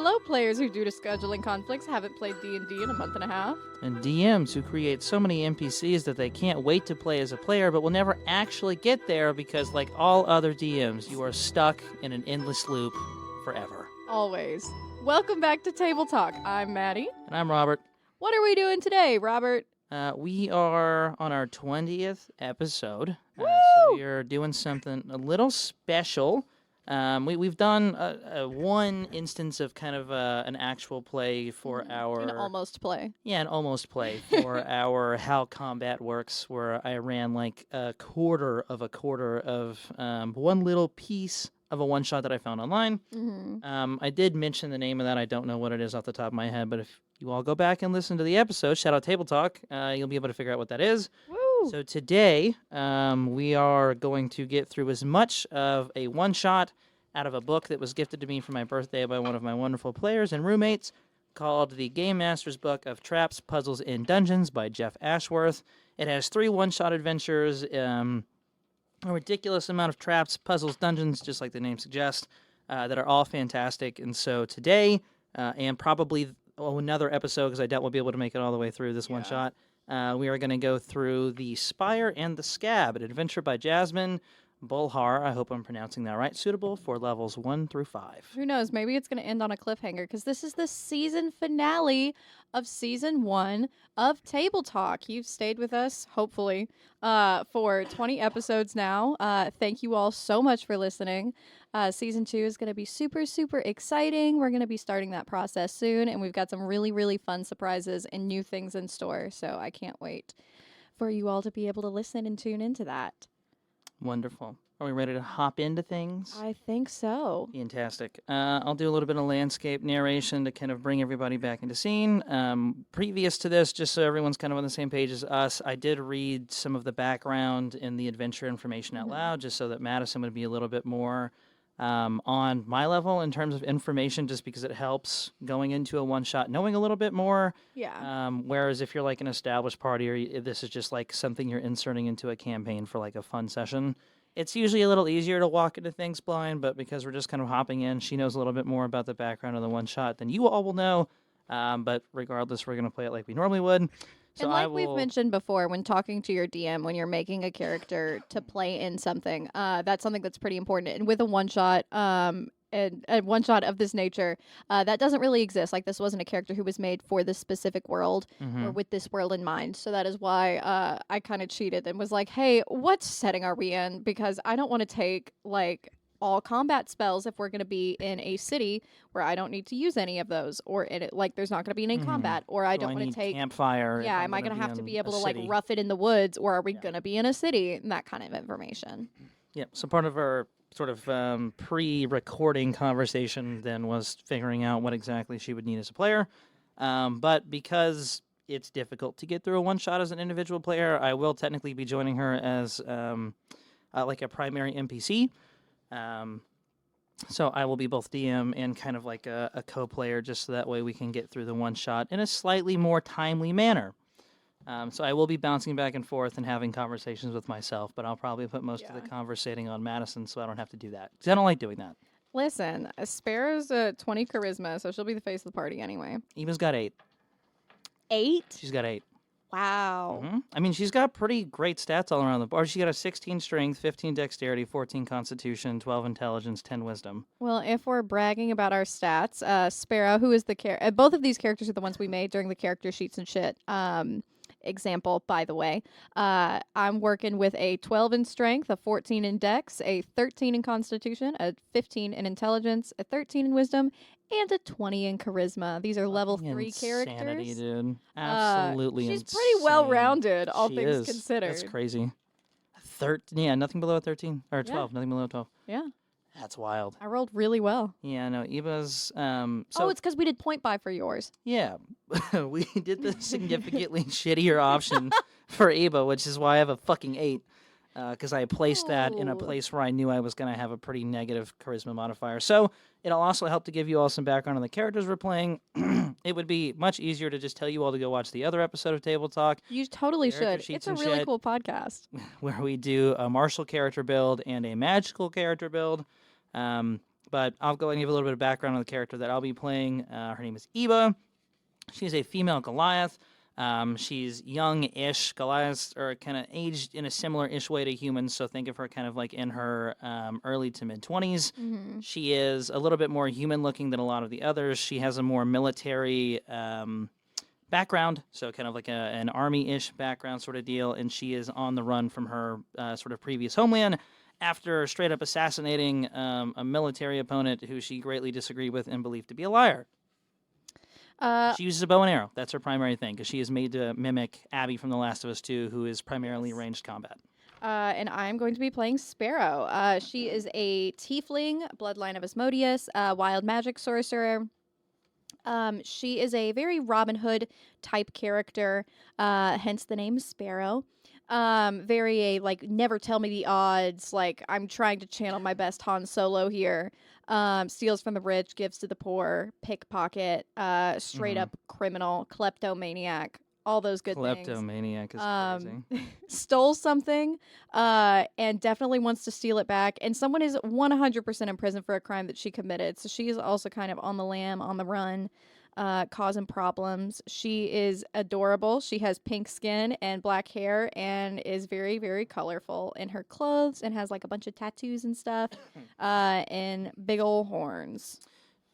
Hello, players who, due to scheduling conflicts, haven't played D&D in a month and a half. And DMs who create so many NPCs that they can't wait to play as a player, but will never actually get there because, like all other DMs, you are stuck in an endless loop forever. Always. Welcome back to Table Talk. I'm Maddie. And I'm Robert. What are we doing today, Robert? We are on our 20th episode. Woo! So we are doing something a little special. We've done one instance of kind of an actual play for our... An almost play. Yeah, an almost play for our How Combat Works, where I ran like a quarter of one little piece of a one-shot that I found online. Mm-hmm. I did mention the name of that. I don't know what it is off the top of my head, but if you all go back and listen to the episode, shout out Table Talk, you'll be able to figure out what that is. Woo! So today, we are going to get through as much of a one-shot out of a book that was gifted to me for my birthday by one of my wonderful players and roommates called The Game Master's Book of Traps, Puzzles, and Dungeons by Jeff Ashworth. It has 3 one-shot adventures, a ridiculous amount of traps, puzzles, dungeons, just like the name suggests, that are all fantastic. And so today, and probably another episode, because I doubt we'll be able to make it all the way through this one-shot, we are going to go through the Spire and the Scab, an adventure by Jasmine Bhullar. I hope I'm pronouncing that right. Suitable for levels 1 through 5. Who knows? Maybe it's going to end on a cliffhanger because this is the season finale of season 1 of Table Talk. You've stayed with us, hopefully, for 20 episodes now. Thank you all so much for listening. Season 2 is going to be super, super exciting. We're going to be starting that process soon, and we've got some really, really fun surprises and new things in store. So I can't wait for you all to be able to listen and tune into that. Wonderful. Are we ready to hop into things? I think so. Fantastic. I'll do a little bit of landscape narration to kind of bring everybody back into scene. Previous to this, just so everyone's kind of on the same page as us, I did read some of the background and the adventure information out loud, just so that Madison would be a little bit more on my level in terms of information, just because it helps going into a one-shot, knowing a little bit more. Yeah. Whereas if you're like an established party, or if this is just like something you're inserting into a campaign for like a fun session, it's usually a little easier to walk into things blind, but because we're just kind of hopping in, she knows a little bit more about the background of the one-shot than you all will know. But regardless, we're going to play it like we normally would. So and like we've mentioned before, when talking to your DM, when you're making a character to play in something, that's something that's pretty important. And with a one-shot, and a one-shot of this nature, that doesn't really exist. Like, this wasn't a character who was made for this specific world or with this world in mind. So that is why I kind of cheated and was like, hey, what setting are we in? Because I don't want to take, like, all combat spells if we're going to be in a city where I don't need to use any of those, or in it, like, there's not going to be any combat, or I don't want to take campfire. Yeah, am I going to have to be able to like rough it in the woods, or are we going to be in a city? And that kind of information. Yeah. So part of our sort of pre-recording conversation then was figuring out what exactly she would need as a player. But because it's difficult to get through a one-shot as an individual player, I will technically be joining her as like a primary NPC. So I will be both DM and kind of like a co-player, just so that way we can get through the one-shot in a slightly more timely manner. So I will be bouncing back and forth and having conversations with myself, but I'll probably put most of the conversating on Madison, so I don't have to do that, because I don't like doing that. Listen, Sparrow's 20 charisma, so she'll be the face of the party anyway. Eva's got 8. 8? She's got 8. Wow. Mm-hmm. I mean, she's got pretty great stats all around the board. She got a 16 strength, 15 dexterity, 14 constitution, 12 intelligence, 10 wisdom. Well, if we're bragging about our stats, Sparrow, who is the both of these characters are the ones we made during the character sheets and shit. Example, by the way, I'm working with a 12 in strength, a 14 in dex, a 13 in constitution, a 15 in intelligence, a 13 in wisdom, and a 20 in charisma. These are level 3 characters. Insanity, dude. Absolutely she's insane. pretty well-rounded, all She things is. considered. That's crazy. 13, yeah, nothing below a 13. Or 12, nothing below a 12. Yeah. That's wild. I rolled really well. Yeah, no, Eva's... it's because we did point buy for yours. Yeah, we did the significantly shittier option for Ybba, which is why I have a fucking 8. Because I placed that in a place where I knew I was going to have a pretty negative charisma modifier. So it'll also help to give you all some background on the characters we're playing. It would be much easier to just tell you all to go watch the other episode of Table Talk. You totally Character should. sheets It's a and really shit. cool podcast. Where we do a martial character build and a magical character build. But I'll go and give a little bit of background on the character that I'll be playing. Her name is Ybba. She's a female Goliath. She's young-ish. Goliaths are kind of aged in a similar-ish way to humans, so think of her kind of like in her early to mid-20s. Mm-hmm. She is a little bit more human-looking than a lot of the others. She has a more military background, so kind of like an army-ish background sort of deal, and she is on the run from her sort of previous homeland after straight-up assassinating a military opponent who she greatly disagreed with and believed to be a liar. She uses a bow and arrow. That's her primary thing, because she is made to mimic Abby from The Last of Us 2, who is primarily ranged combat. And I'm going to be playing Sparrow. She is a tiefling, bloodline of Asmodeus, wild magic sorcerer. She is a very Robin Hood type character, hence the name Sparrow. Very like never tell me the odds. Like I'm trying to channel my best Han Solo here. Steals from the rich, gives to the poor, pickpocket, straight up criminal, kleptomaniac, all those good things. Kleptomaniac is crazy. Stole something, and definitely wants to steal it back. And someone is 100% in prison for a crime that she committed. So she is also kind of on the lam, on the run, causing problems. She is adorable. She has pink skin and black hair and is very, very colorful in her clothes and has like a bunch of tattoos and stuff, and big ol' horns.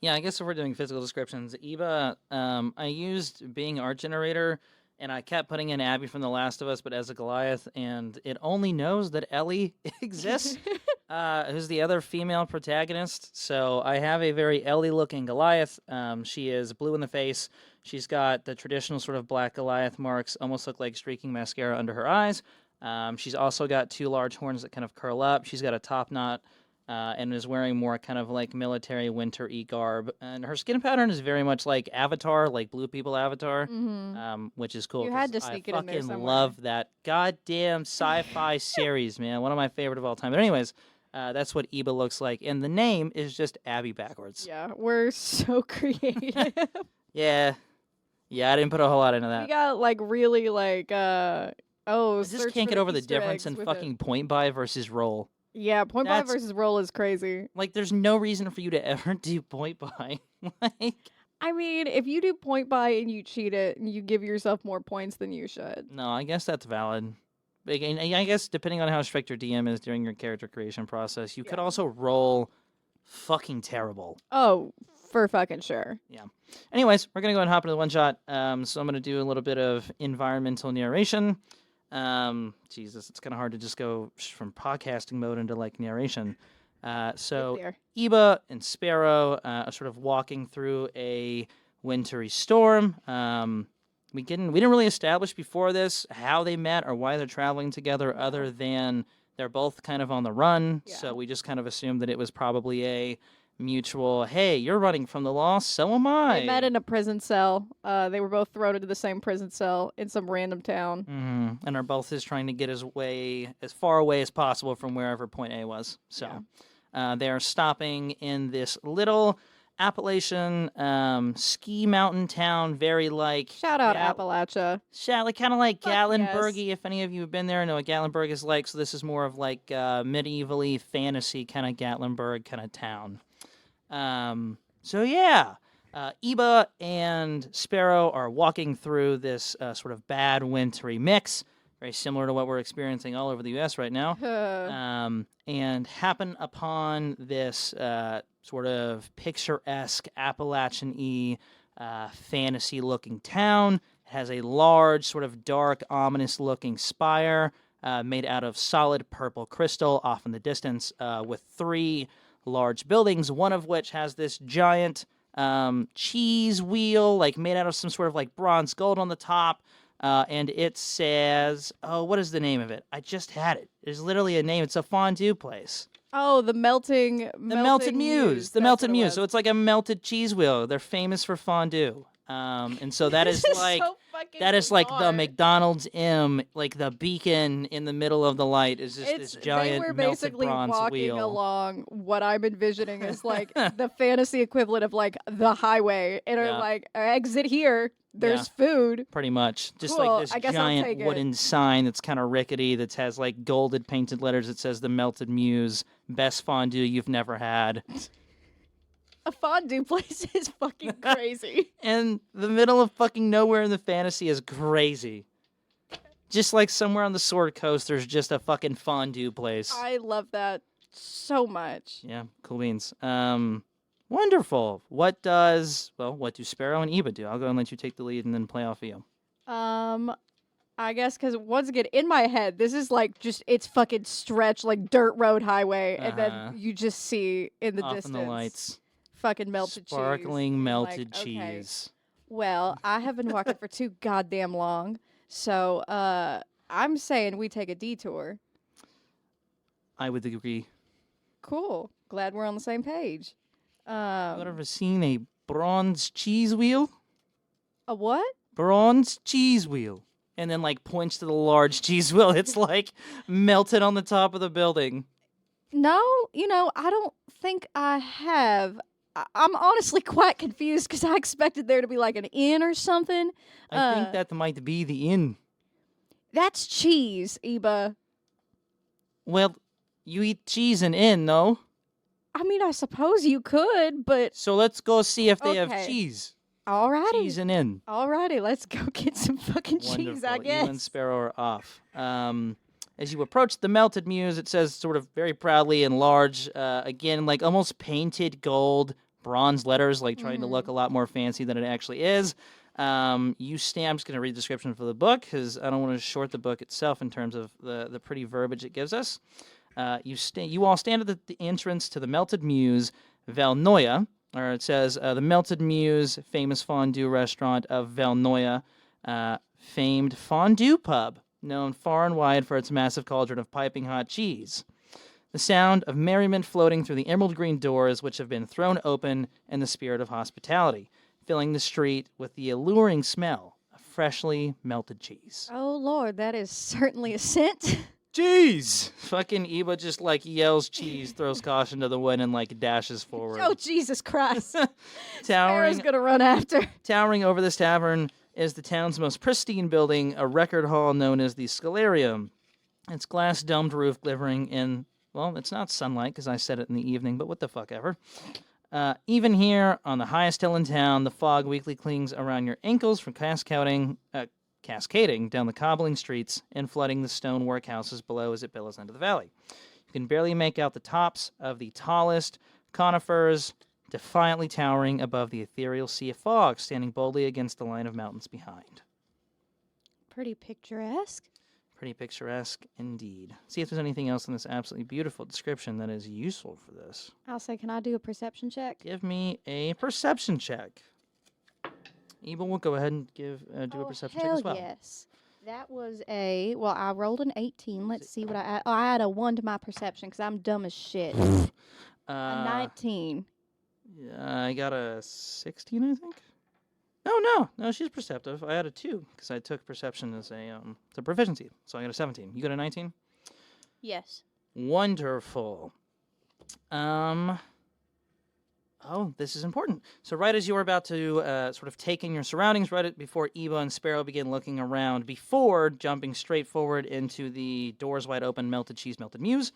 Yeah, I guess if we're doing physical descriptions, Ybba, I used Bing Art Generator, and I kept putting in Abby from The Last of Us, but as a Goliath, and it only knows that Ellie exists, who's the other female protagonist. So I have a very Ellie-looking Goliath. She is blue in the face. She's got the traditional sort of black Goliath marks, almost look like streaking mascara under her eyes. She's also got two large horns that kind of curl up. She's got a top knot. And is wearing more kind of like military winter-y garb. And her skin pattern is very much like Avatar, like Blue People Avatar, which is cool. You had to sneak it in there I somewhere. fucking love that goddamn sci-fi series, man. One of my favorite of all time. But anyways, that's what Ybba looks like. And the name is just Abby backwards. Yeah, we're so creative. Yeah, I didn't put a whole lot into that. We got like really like, I just search can't for get over the Easter difference eggs in with fucking it. point buy versus roll. Yeah, point buy That's- versus roll is crazy. Like, there's no reason for you to ever do point buy. Like, I mean, if you do point buy and you cheat it, you give yourself more points than you should. no, I guess that's valid. Again, I guess depending on how strict your DM is during your character creation process, you could Yeah. also roll fucking terrible. Oh, for fucking sure. Anyways, we're gonna go and hop into the one shot. So I'm gonna do a little bit of environmental narration. Jesus, it's kind of hard to just go from podcasting mode into like narration. So Get there. Ybba and Sparrow are sort of walking through a wintry storm. We didn't really establish before this how they met or why they're traveling together, other than they're both kind of on the run. Yeah. So we just kind of assumed that it was probably a mutual, hey, you're running from the law, so am I. They met in a prison cell. They were both thrown into the same prison cell in some random town. And are both just trying to get as far away as possible from wherever point A was. So they're stopping in this little Appalachian ski mountain town, very like Shout out Appalachia. like kind of like Fuck Gatlinburg-y. If any of you have been there, know what Gatlinburg is like. So this is more of like medievally fantasy kind of Gatlinburg kind of town. So yeah, Ybba and Sparrow are walking through this sort of bad wintry mix, very similar to what we're experiencing all over the U.S. right now, and happen upon this sort of picturesque Appalachian-y fantasy-looking town. It has a large, sort of dark, ominous-looking spire made out of solid purple crystal off in the distance, with three large buildings, one of which has this giant cheese wheel, like made out of some sort of like bronze gold on the top, and it says, oh, what is the name of it? I just had it. There's literally a name. It's a fondue place. Oh, the melted muse. The That's melted what it muse. was. So it's like a melted cheese wheel. They're famous for fondue. And so that is This like so fucking that is like the bizarre. McDonald's M, like the beacon in the middle of the light is just this giant They were melted basically bronze walking wheel. along what I'm envisioning is like the fantasy equivalent of like the highway, and are Yeah. like exit here. There's food. Pretty much. Just Cool, like this I guess I'll take giant it. wooden sign that's kind of rickety that has like golded painted letters that says the melted muse, best fondue you've never had. A fondue place is fucking crazy. And the middle of fucking nowhere in the fantasy is crazy. Just like somewhere on the Sword Coast, there's just a fucking fondue place. I love that so much. Yeah, cool beans. Wonderful. What do Sparrow and Ybba do? I'll go and let you take the lead and then play off of you. I guess because once again, in my head, this is like it's fucking stretch like dirt road highway, and then you just see in the Off distance in the lights. fucking melted cheese. Sparkling melted Like, okay. cheese. Well, I have been walking for too goddamn long, so I'm saying we take a detour. I would agree. Cool. Glad we're on the same page. You ever seen a bronze cheese wheel? A what? Bronze cheese wheel. And then, like, points to the large cheese wheel. It's, like, melted on the top of the building. No, I don't think I have. I'm honestly quite confused because I expected there to be like an inn or something. I think that might be the inn. That's cheese, Ybba. Well, you eat cheese in inn, no? I mean, I suppose you could, but So let's go see if they have Okay. cheese. alrighty. Cheese and inn. Alrighty, let's go get some fucking cheese, I Wonderful. guess. You and Sparrow are off. As you approach the melted muse, it says sort of very proudly in large, again, like almost painted gold, bronze letters, like trying to look a lot more fancy than it actually is. I'm just going to read the description for the book because I don't want to short the book itself in terms of the pretty verbiage it gives us. You all stand at the entrance to the Melted Muse, Valnoya, or it says the Melted Muse, famous fondue restaurant of Valnoya, famed fondue pub, known far and wide for its massive cauldron of piping hot cheese. The sound of merriment floating through the emerald green doors, which have been thrown open in the spirit of hospitality, filling the street with the alluring smell of freshly melted cheese. Oh, Lord, that is certainly a scent. Cheese! Fucking Ybba just like yells cheese, throws caution to the wind, and like dashes forward. Oh, Jesus Christ. Sparrow's Towering gonna run after. Towering over this tavern is the town's most pristine building, a record hall known as the Scalarium. Its glass-domed roof glittering in, well, it's not sunlight because I said it in the evening, but what the fuck ever. Even here, on the highest hill in town, the fog weakly clings around your ankles from cascading down the cobbling streets and flooding the stone workhouses below as it billows into the valley. You can barely make out the tops of the tallest conifers, defiantly towering above the ethereal sea of fog, standing boldly against the line of mountains behind. Pretty picturesque. Pretty picturesque indeed. See if there's anything else in this absolutely beautiful description that is useful for this. I'll say, can I do a perception check? Give me a perception check. Ybba will go ahead and do a perception check as well. Yes. That was I rolled an 18. Let's see what I had a 1 to my perception because I'm dumb as shit. A 19. I got a 16, I think. No, she's perceptive. I had a 2 because I took perception as a proficiency, so I got a 17. You got a 19? Yes. Wonderful. Oh, this is important. So right as you were about to sort of take in your surroundings, right before Ybba and Sparrow begin looking around, before jumping straight forward into the doors wide open, melted cheese, melted muse,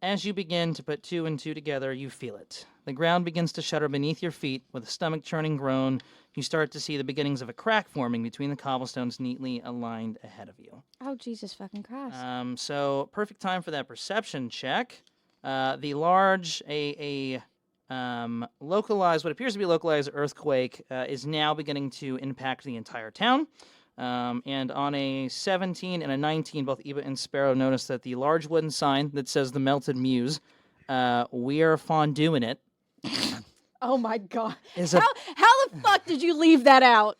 as you begin to put 2 and 2 together, you feel it. The ground begins to shudder beneath your feet with a stomach-churning groan. You start to see the beginnings of a crack forming between the cobblestones neatly aligned ahead of you. Oh, Jesus fucking Christ. So perfect time for that perception check. The large, localized, what appears to be a localized earthquake is now beginning to impact the entire town. And on a 17 and a 19, both Ybba and Sparrow notice that the large wooden sign that says the Melted Muse, we are fondueing it. Oh my God. Is How the fuck did you leave that out?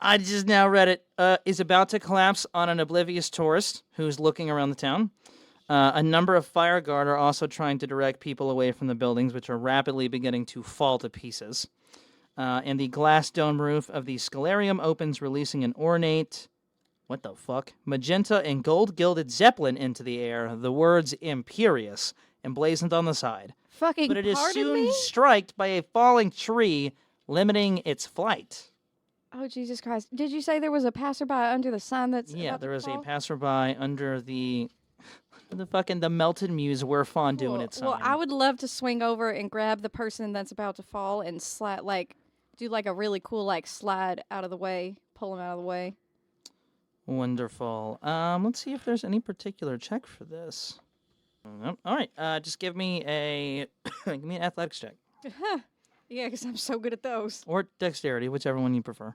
I just now read it. Is about to collapse on an oblivious tourist who's looking around the town. A number of fire guard are also trying to direct people away from the buildings, which are rapidly beginning to fall to pieces. And the glass dome roof of the Scalarium opens, releasing an ornate, magenta and gold-gilded zeppelin into the air, the words Imperious emblazoned on the side. Fucking But it is pardon soon me? striked by a falling tree, limiting its flight. Oh, Jesus Christ. Did you say there was a passerby under the sign that's Yeah, about to there is a fall? passerby under the The melted muse were fondue it sign. Well, I would love to swing over and grab the person that's about to fall and do like a really cool slide out of the way, pull him out of the way. Wonderful. Let's see if there's any particular check for this. All right. Just give me an athletics check. Yeah, because I'm so good at those. Or dexterity, whichever one you prefer.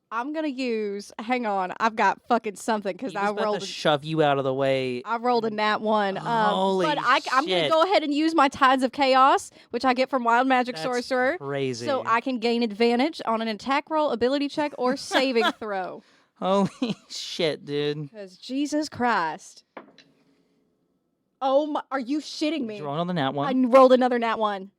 I'm gonna use. Hang on, I've got fucking something because I rolled. To shove you out of the way. I rolled a nat 1. Holy but I'm gonna go ahead and use my Tides of Chaos, which I get from Wild Magic Sorcerer. Crazy. So I can gain advantage on an attack roll, ability check, or saving throw. Holy shit, dude! Because Jesus Christ. Oh my! Are you shitting me? Did you roll another nat 1? I rolled another nat 1.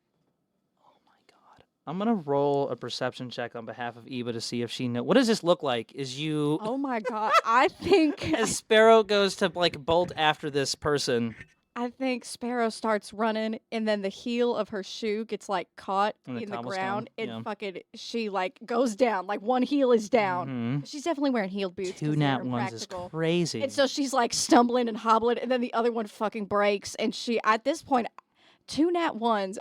I'm gonna roll a perception check on behalf of Ybba to see if she knows. What does this look like? Is you? Oh my god! I think as Sparrow goes to bolt after this person. I think Sparrow starts running, and then the heel of her shoe gets caught in the ground, and fucking she goes down. One heel is down. Mm-hmm. She's definitely wearing heeled boots. 2 nat 1s is crazy. And so she's stumbling and hobbling, and then the other one fucking breaks, and she at this point, 2 nat 1s.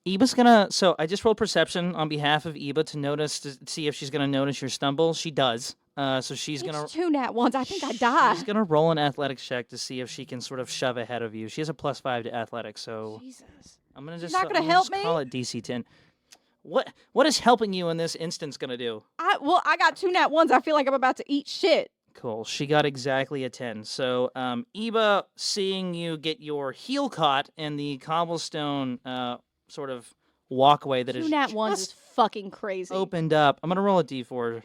Ybba's gonna. So I just rolled perception on behalf of Ybba to see if she's gonna notice your stumble. She does. So she's gonna 2 nat 1s. I think I die. She's gonna roll an athletics check to see if she can sort of shove ahead of you. She has a +5 to athletics, so Jesus. I'm gonna just. You're not gonna help me? Call it DC 10. What is helping you in this instance gonna do? I got 2 nat 1s. I feel like I'm about to eat shit. Cool. She got exactly a 10. So Ybba, seeing you get your heel caught in the cobblestone sort of walkway that 2 nat 1s is fucking crazy. Opened up. I'm gonna roll a d4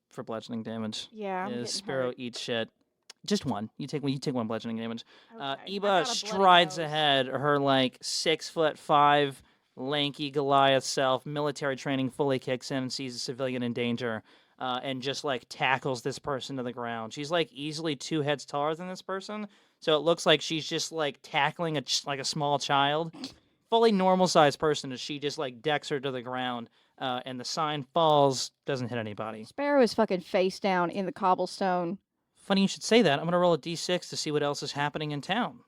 for bludgeoning damage. Yeah, I'm Sparrow hurt. eats shit. Just one. You take one bludgeoning damage. Okay. Ybba strides ahead. Her 6'5" lanky Goliath self, military training fully kicks in and sees a civilian in danger, and just tackles this person to the ground. She's easily 2 heads taller than this person, so it looks like she's just tackling a small child. Fully normal-sized person as she just decks her to the ground, and the sign falls, doesn't hit anybody. Sparrow is fucking face down in the cobblestone. Funny you should say that. I'm gonna roll a d6 to see what else is happening in town.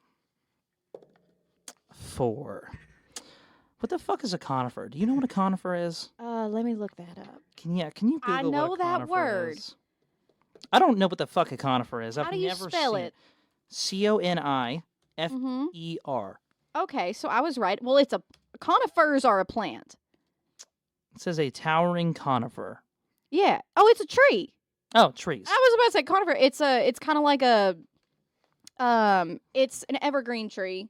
4. What the fuck is a conifer? Do you know what a conifer is? Let me look that up. Can you Google I know what a that conifer word. is? I don't know what the fuck a conifer is. How do you spell it? CONIFER. Okay, so I was right. Well, conifers are a plant. It says a towering conifer. Yeah. Oh, it's a tree. Oh, trees. I was about to say conifer. It's kind of like it's an evergreen tree.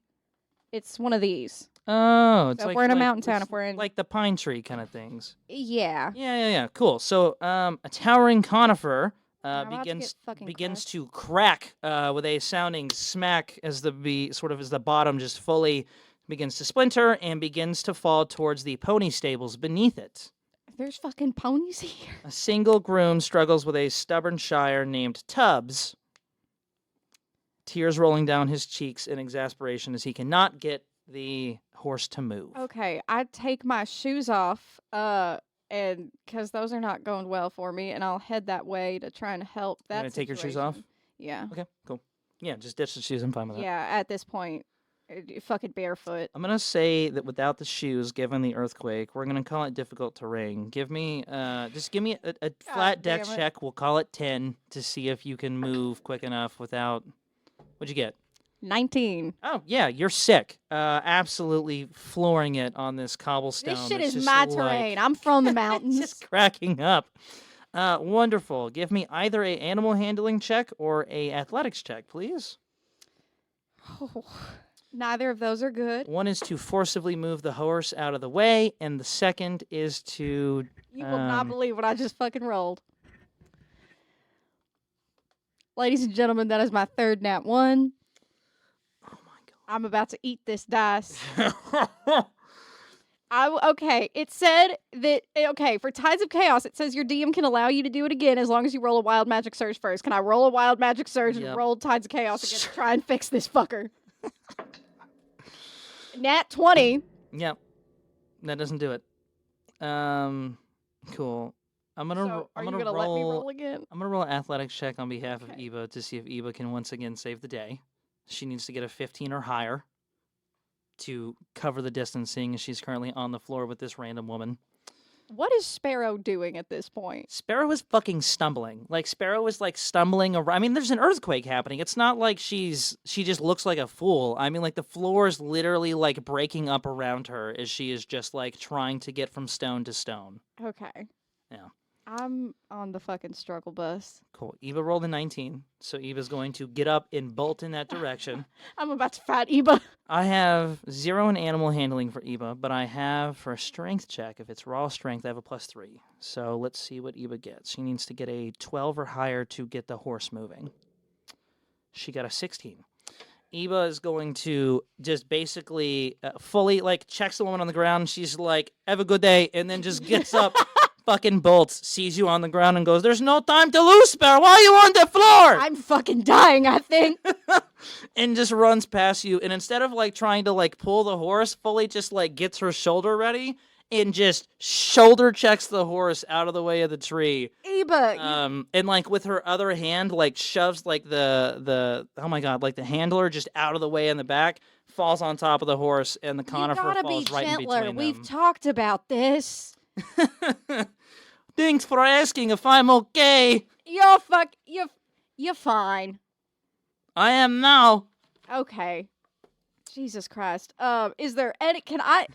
It's one of these. Oh, it's so if we're in a mountain town, if we're in the pine tree kind of things. Yeah. Yeah. Cool. So, a towering conifer begins to crack with a sounding smack as the bottom just fully begins to splinter and begins to fall towards the pony stables beneath it. There's fucking ponies here. A single groom struggles with a stubborn shire named Tubbs, tears rolling down his cheeks in exasperation as he cannot get the horse to move. Okay, I take my shoes off, and because those are not going well for me, and I'll head that way to try and help that. You're gonna take your shoes off? Yeah. Okay, cool. Yeah, just ditch the shoes. I'm fine with that. Yeah, at this point, fucking barefoot. I'm gonna say that without the shoes, given the earthquake, we're gonna call it difficult terrain. Give me a flat dex check. We'll call it 10 to see if you can move quick enough without. What'd you get? 19. Oh, yeah, you're sick. Absolutely flooring it on this cobblestone. This shit is my terrain. I'm from the mountains. Just cracking up. Wonderful. Give me either a animal handling check or a athletics check, please. Oh, neither of those are good. One is to forcibly move the horse out of the way, and the second is to... You will not believe what I just fucking rolled. Ladies and gentlemen, that is my third nat 1. I'm about to eat this dice. Okay, it said that, for Tides of Chaos, it says your DM can allow you to do it again as long as you roll a Wild Magic Surge first. Can I roll a Wild Magic Surge and roll Tides of Chaos again to try and fix this fucker? Nat 20. Yep. That doesn't do it. Cool. I'm gonna. So, are I'm you gonna gonna let me roll again? I'm gonna roll an athletics check on behalf of Okay. Ybba to see if Ybba can once again save the day. She needs to get a 15 or higher to cover the distance, seeing as she's currently on the floor with this random woman. What is Sparrow doing at this point? Sparrow is fucking stumbling. Like Sparrow is like stumbling around. I mean, there's an earthquake happening. It's not like she just looks like a fool. I mean, like the floor is literally like breaking up around her as she is just like trying to get from stone to stone. Okay. Yeah. I'm on the fucking struggle bus. Cool. Eva rolled a 19, so Eva's going to get up and bolt in that direction. I'm about to fight Ybba. I have 0 in animal handling for Eva, but I have for a strength check, if it's raw strength, I have a +3. So let's see what Eva gets. She needs to get a 12 or higher to get the horse moving. She got a 16. Eva is going to just basically fully, like, checks the woman on the ground. She's like, have a good day, and then just gets up, fucking bolts, sees you on the ground, and goes, there's no time to lose, Sparrow. Why are you on the floor? I'm fucking dying, I think. And just runs past you, and instead of like trying to like pull the horse, fully just like gets her shoulder ready and just shoulder checks the horse out of the way of the tree. Ybba, And like with her other hand, like shoves like the oh my god, like the handler just out of the way in the back, falls on top of the horse, and the you conifer gotta falls be right in gentler. between We've them. talked about this. Thanks for asking if I'm okay. You're fine. I am now. Okay. Jesus Christ. Is there any? Can I?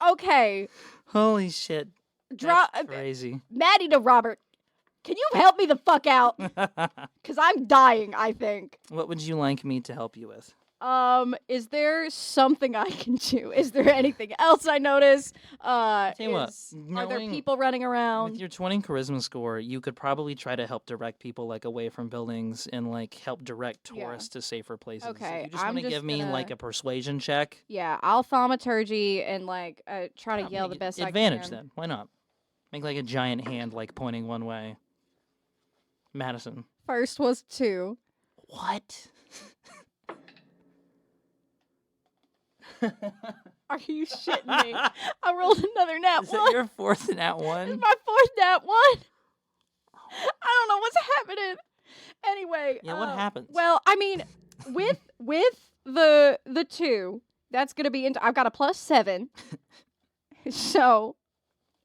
Okay. Holy shit. Drop. That's crazy. Maddi to Robert. Can you help me the fuck out? Cause I'm dying. I think. What would you like me to help you with? Is there something I can do? Is there anything else I notice? Tell you what, Are there knowing- people running With around? your 20 charisma score, you could probably try to help direct people like away from buildings and like help direct Yeah. tourists to safer places. Okay, If you just I'm want to just give me like gonna- a persuasion check. Yeah, I'll thaumaturgy and like try to Yeah, yell make the it best I advantage can. then. Why not? Make like a giant hand like pointing one way. Madison. First was 2. What? Are you shitting me? I rolled another nat Is 1. that your fourth nat This is one? my 4th nat 1. I don't know what's happening. Anyway. Yeah, what happens? Well, I mean, with the 2, that's gonna be into. I've got a +7, so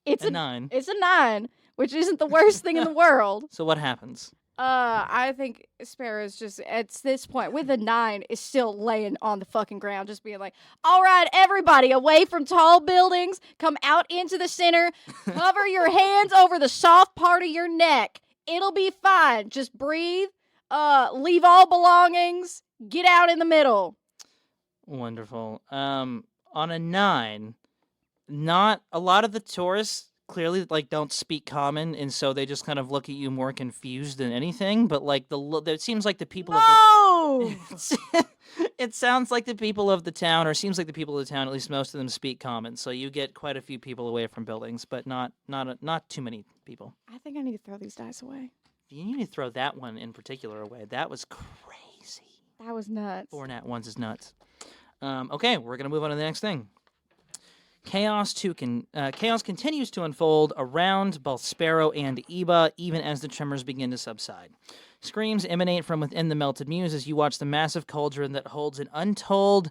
it's A 9. It's a 9, which isn't the worst thing in the world. So what happens? I think Sparrow's just at this point with a 9 is still laying on the fucking ground, just being like, "All right, everybody, away from tall buildings, come out into the center, cover your hands over the soft part of your neck. It'll be fine. Just breathe. Leave all belongings. Get out in the middle." Wonderful. On a 9, not a lot of the tourists clearly like don't speak common, and so they just kind of look at you more confused than anything. But like it seems like the people of No. the it sounds like the people of the town, or seems like the people of the town, at least most of them speak common. So you get quite a few people away from buildings, but not too many people. I think I need to throw these dice away. You need to throw that one in particular away. That was crazy. That was nuts. 4 nat 1s is nuts. Okay, we're gonna move on to the next thing. Chaos continues to unfold around both Sparrow and Ybba, even as the tremors begin to subside. Screams emanate from within the melted muse as you watch the massive cauldron that holds an untold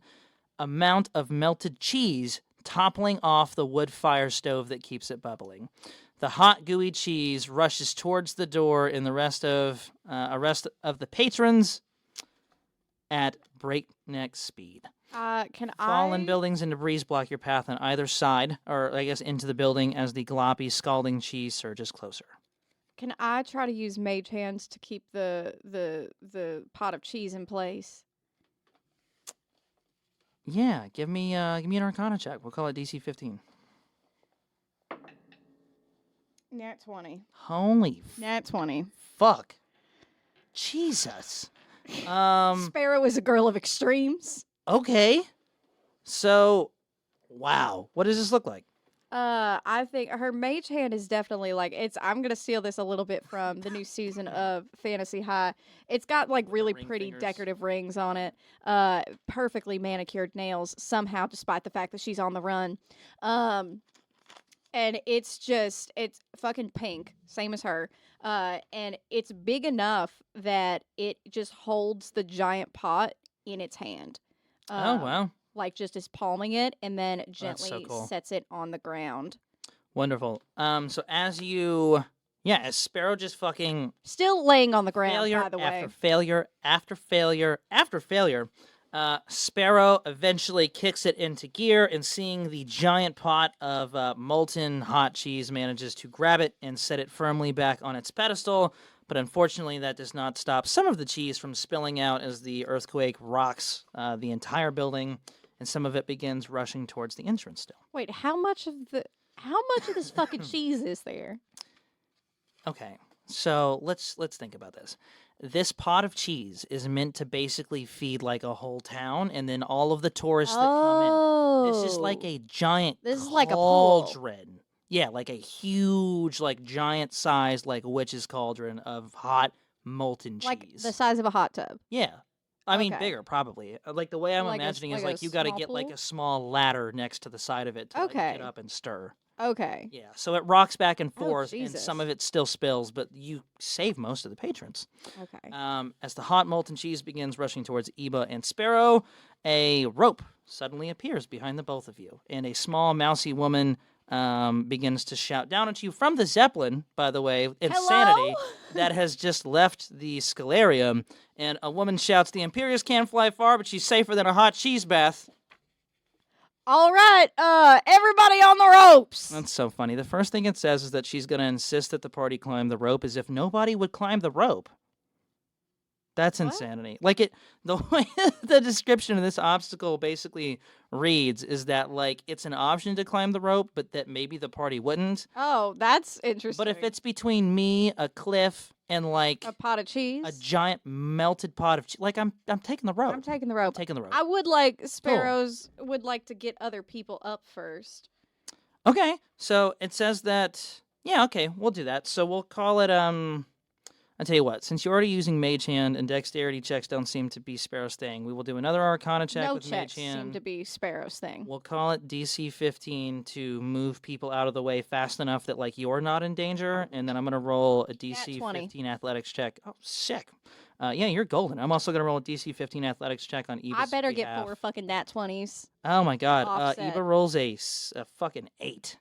amount of melted cheese toppling off the wood fire stove that keeps it bubbling. The hot, gooey cheese rushes towards the door, and the rest of the patrons at breakneck speed. Can Fallen I? buildings and debris block your path on either side, or I guess into the building as the gloppy, scalding cheese surges closer. Can I try to use mage hands to keep the pot of cheese in place? Yeah, give me an Arcana check. We'll call it DC 15. Nat 20. Holy Nat 20. fuck! Jesus. Sparrow is a girl of extremes. Okay. So, wow. What does this look like? I think her mage hand is definitely like I'm gonna steal this a little bit from the new season of Fantasy High. It's got like really ring pretty fingers. decorative rings on it. Perfectly manicured nails somehow, despite the fact that she's on the run. and it's fucking pink, same as her. And it's big enough that it just holds the giant pot in its hand. Oh, wow. Like just is palming it, and then That's so gently cool. sets it on the ground. Wonderful. So as Sparrow just fucking Still laying on the ground, failure by the after way. failure after failure after failure. Sparrow eventually kicks it into gear, and seeing the giant pot of molten hot cheese, manages to grab it and set it firmly back on its pedestal. But unfortunately, that does not stop some of the cheese from spilling out as the earthquake rocks the entire building, and some of it begins rushing towards the entrance still. Wait, how much of this fucking cheese is there? Okay, so let's think about this. This pot of cheese is meant to basically feed like a whole town, and then all of the tourists that come in. This is like a giant This is like a pool. cauldron. Yeah, like a huge, like giant-sized, like witch's cauldron of hot molten cheese. Like the size of a hot tub. Yeah. I mean, Okay. bigger, probably. Like, the way I'm Like a s- imagining is, like a like, you gotta small get, like, pool? a small ladder next to the side of it to like, Okay. get up and stir. Okay. Yeah, so it rocks back and Oh, forth, and Jesus. some of it still spills, but you save most of the patrons. Okay. As the hot molten cheese begins rushing towards Ybba and Sparrow, a rope suddenly appears behind the both of you, and a small mousy woman begins to shout down at you from the Zeppelin, by the way, insanity, Hello? that has just left the Scalarium, and a woman shouts, "The Imperius can't fly far, but she's safer than a hot cheese bath." All right, everybody on the ropes. That's so funny. The first thing it says is that she's going to insist that the party climb the rope, as if nobody would climb the rope. That's What? insanity. Like, the way the description of this obstacle basically reads is that, like, it's an option to climb the rope, but that maybe the party wouldn't. Oh, that's interesting. But if it's between me, a cliff, and like a pot of cheese, a giant melted pot of cheese, like, I'm taking the rope. I'm taking the rope. Taking the rope. I would like sparrows would like to get other people up first. Okay, so it says that. Yeah, okay, we'll do that. So we'll call it I'll tell you what, since you're already using Mage Hand and dexterity checks don't seem to be Sparrow's thing, we will do another Arcana check No with checks Mage Hand. seem to be Sparrow's thing. We'll call it DC 15 to move people out of the way fast enough that, like, you're not in danger, and then I'm going to roll a DC 20. 15 athletics check. Oh, sick. Yeah, you're golden. I'm also going to roll a DC 15 athletics check on Eva's I better get behalf. 4 fucking nat 20s. Oh, my God. Offset. Eva rolls a fucking 8.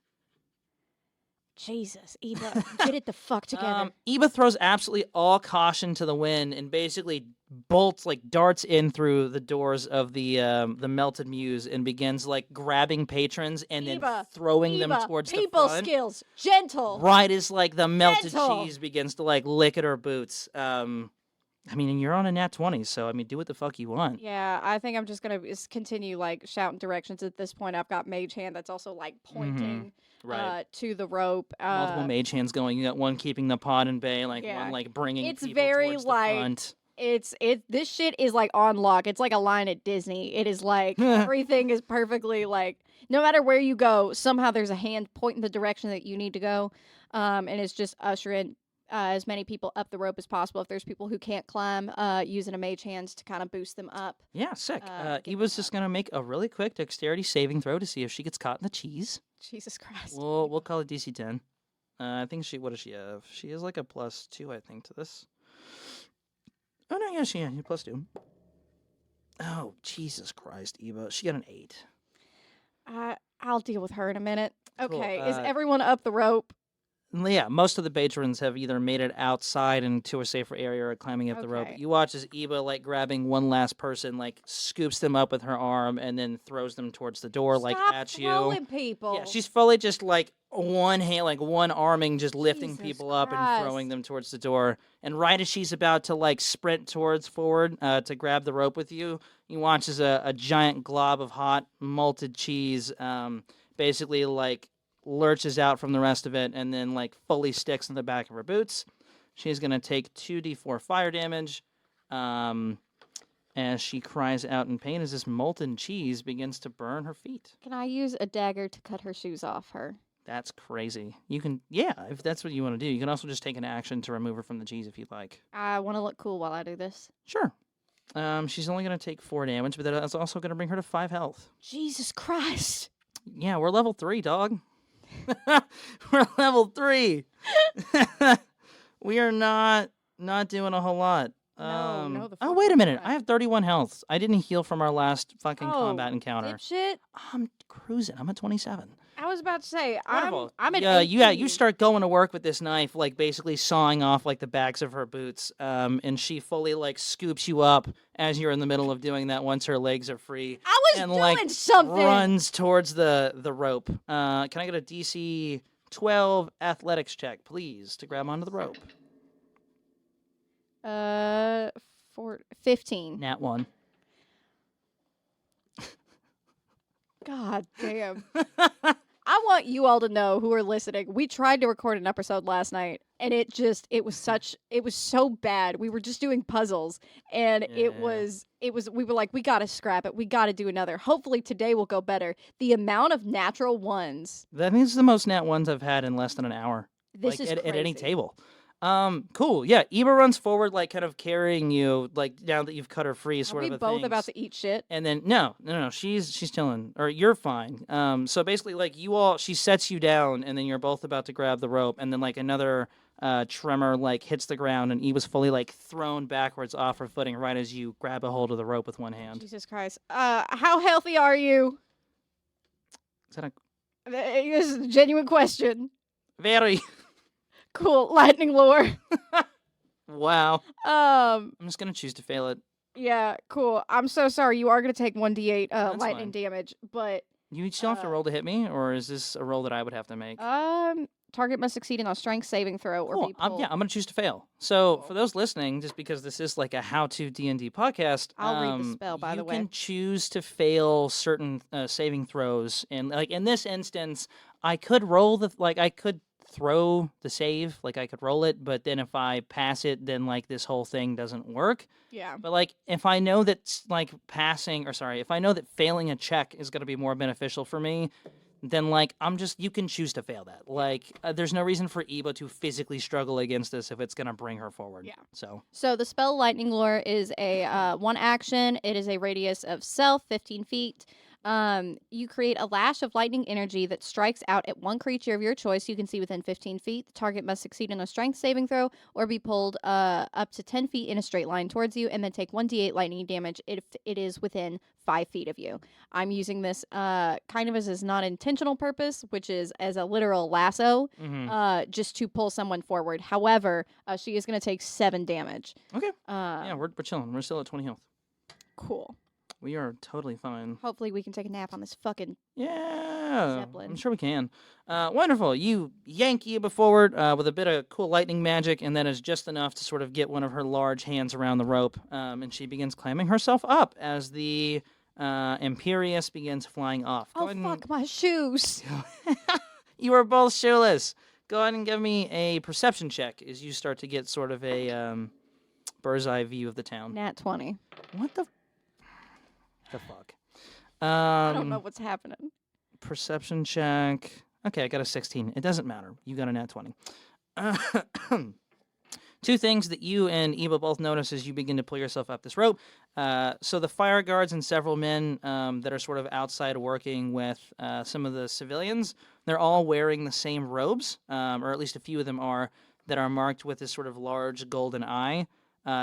Jesus, Eva, get it the fuck together. Eva throws absolutely all caution to the wind and basically darts in through the doors of the melted muse and begins, like, grabbing patrons and then Eva, throwing them Eva, towards the people front. skills, gentle. Right as, like, the melted Gentle. cheese begins to, like, lick at her boots. I mean, and you're on a nat 20, so, I mean, do what the fuck you want. Yeah, I think I'm just gonna continue like shouting directions. At this point, I've got Mage Hand that's also like pointing Right. to the rope. Multiple mage hands going. You got one keeping the pod in bay, like, Yeah. one, like, bringing It's people very, towards like, the front. This shit is like on lock. It's like a line at Disney. It is like everything is perfectly like no matter where you go, somehow there's a hand pointing the direction that you need to go. And it's just ushering as many people up the rope as possible. If there's people who can't climb, using a mage hands to kind of boost them up. Yeah, sick. get Eva's them just gonna make a really quick dexterity saving throw to see if she gets caught in the cheese. Jesus Christ. We'll call it DC 10. I think what does she have? She has like a +2, I think, to this. Oh no, yeah, she has +2. Oh, Jesus Christ, Eva. She got an 8. I'll deal with her in a minute. Cool, Okay, is everyone up the rope? Yeah, most of the patrons have either made it outside into a safer area or climbing up the rope. Okay. You watch as Eva, like, grabbing one last person, like, scoops them up with her arm and then throws them towards the door, like, Stop at you. throwing people. Yeah, she's fully just, like, one hand, like, one arming, just lifting Jesus people up and throwing Christ. them towards the door. And right as she's about to, like, sprint forward to grab the rope with you, you watch as a giant glob of hot malted cheese basically, like, lurches out from the rest of it and then, like, fully sticks in the back of her boots. She's going to take 2d4 fire damage as she cries out in pain as this molten cheese begins to burn her feet. Can I use a dagger to cut her shoes off her? That's crazy. You can, yeah, if that's what you want to do. You can also just take an action to remove her from the cheese if you'd like. I want to look cool while I do this. Sure. She's only going to take 4 damage, but that's also going to bring her to 5 health. Jesus Christ. Yeah, we're level 3, dog. We're level 3. We are not doing a whole lot. No, the Oh, fuck wait a we're minute. not. I have 31 health. I didn't heal from our last fucking combat encounter. Dipshit. I'm cruising. I'm at 27. I was about to say, Wonderful. I'm at Yeah, 18. you start going to work with this knife, like basically sawing off like the backs of her boots, and she fully like scoops you up as you're in the middle of doing that once her legs are free. I was and doing like something. runs towards the rope. Can I get a DC 12 athletics check, please, to grab onto the rope? 15. Nat 1. God damn. I want you all to know who are listening. We tried to record an episode last night and it was so bad. We were just doing puzzles and it was we were like, we got to scrap it. We got to do another. Hopefully today will go better. The amount of natural ones. That is the most nat 1s I've had in less than an hour. This is at any crazy. table. Cool. Yeah, Ybba runs forward, like kind of carrying you, like now that you've cut her free, sort of. Are we both about to eat shit? And then no, she's chilling, or you're fine. So basically, like she sets you down, and then you're both about to grab the rope, and then like another tremor like hits the ground, and Ybba's fully like thrown backwards off her footing right as you grab a hold of the rope with one hand. Jesus Christ. How healthy are you? Is that This is a genuine question. very? Cool. Lightning lore. Wow. I'm just gonna choose to fail it. Yeah, cool. I'm so sorry. You are gonna take 1d8 lightning fine. damage, but You still have to roll to hit me, or is this a roll that I would have to make? target must succeed in a strength saving throw or Cool. be pulled. I'm gonna choose to fail. So for those listening, just because this is like a how-to D&D podcast, I'll read the spell, by the way. You can choose to fail certain saving throws, and like in this instance, I could I could throw the save, like I could roll it, but then if I pass it, then like this whole thing doesn't work. Yeah. But like if I know that like if I know that failing a check is gonna be more beneficial for me, then like you can choose to fail that. Like there's no reason for Ybba to physically struggle against this if it's gonna bring her forward. Yeah. So the spell Lightning Lure is a one action. It is a radius of self, 15 feet. You create a lash of lightning energy that strikes out at one creature of your choice you can see within 15 feet. The target must succeed in a strength saving throw or be pulled up to 10 feet in a straight line towards you and then take 1d8 lightning damage if it is within 5 feet of you. I'm using this kind of as a non-intentional purpose, which is as a literal lasso, just to pull someone forward. However, she is going to take 7 damage. Okay. Yeah, we're chilling. We're still at 20 health. Cool. We are totally fine. Hopefully we can take a nap on this fucking Zeppelin. I'm sure we can. Wonderful. You yank Ybba forward with a bit of cool lightning magic, and that is just enough to sort of get one of her large hands around the rope, and she begins climbing herself up as the Imperious begins flying off. Fuck my shoes. You are both shoeless. Go ahead and give me a perception check as you start to get sort of a bird's eye view of the town. Nat 20. What the fuck? I don't know what's happening. Perception check. Okay, I got a 16. It doesn't matter. You got a nat 20. Two things that you and Ybba both notice as you begin to pull yourself up this rope. So the fire guards and several men that are sort of outside working with some of the civilians, they're all wearing the same robes, or at least a few of them are, that are marked with this sort of large golden eye.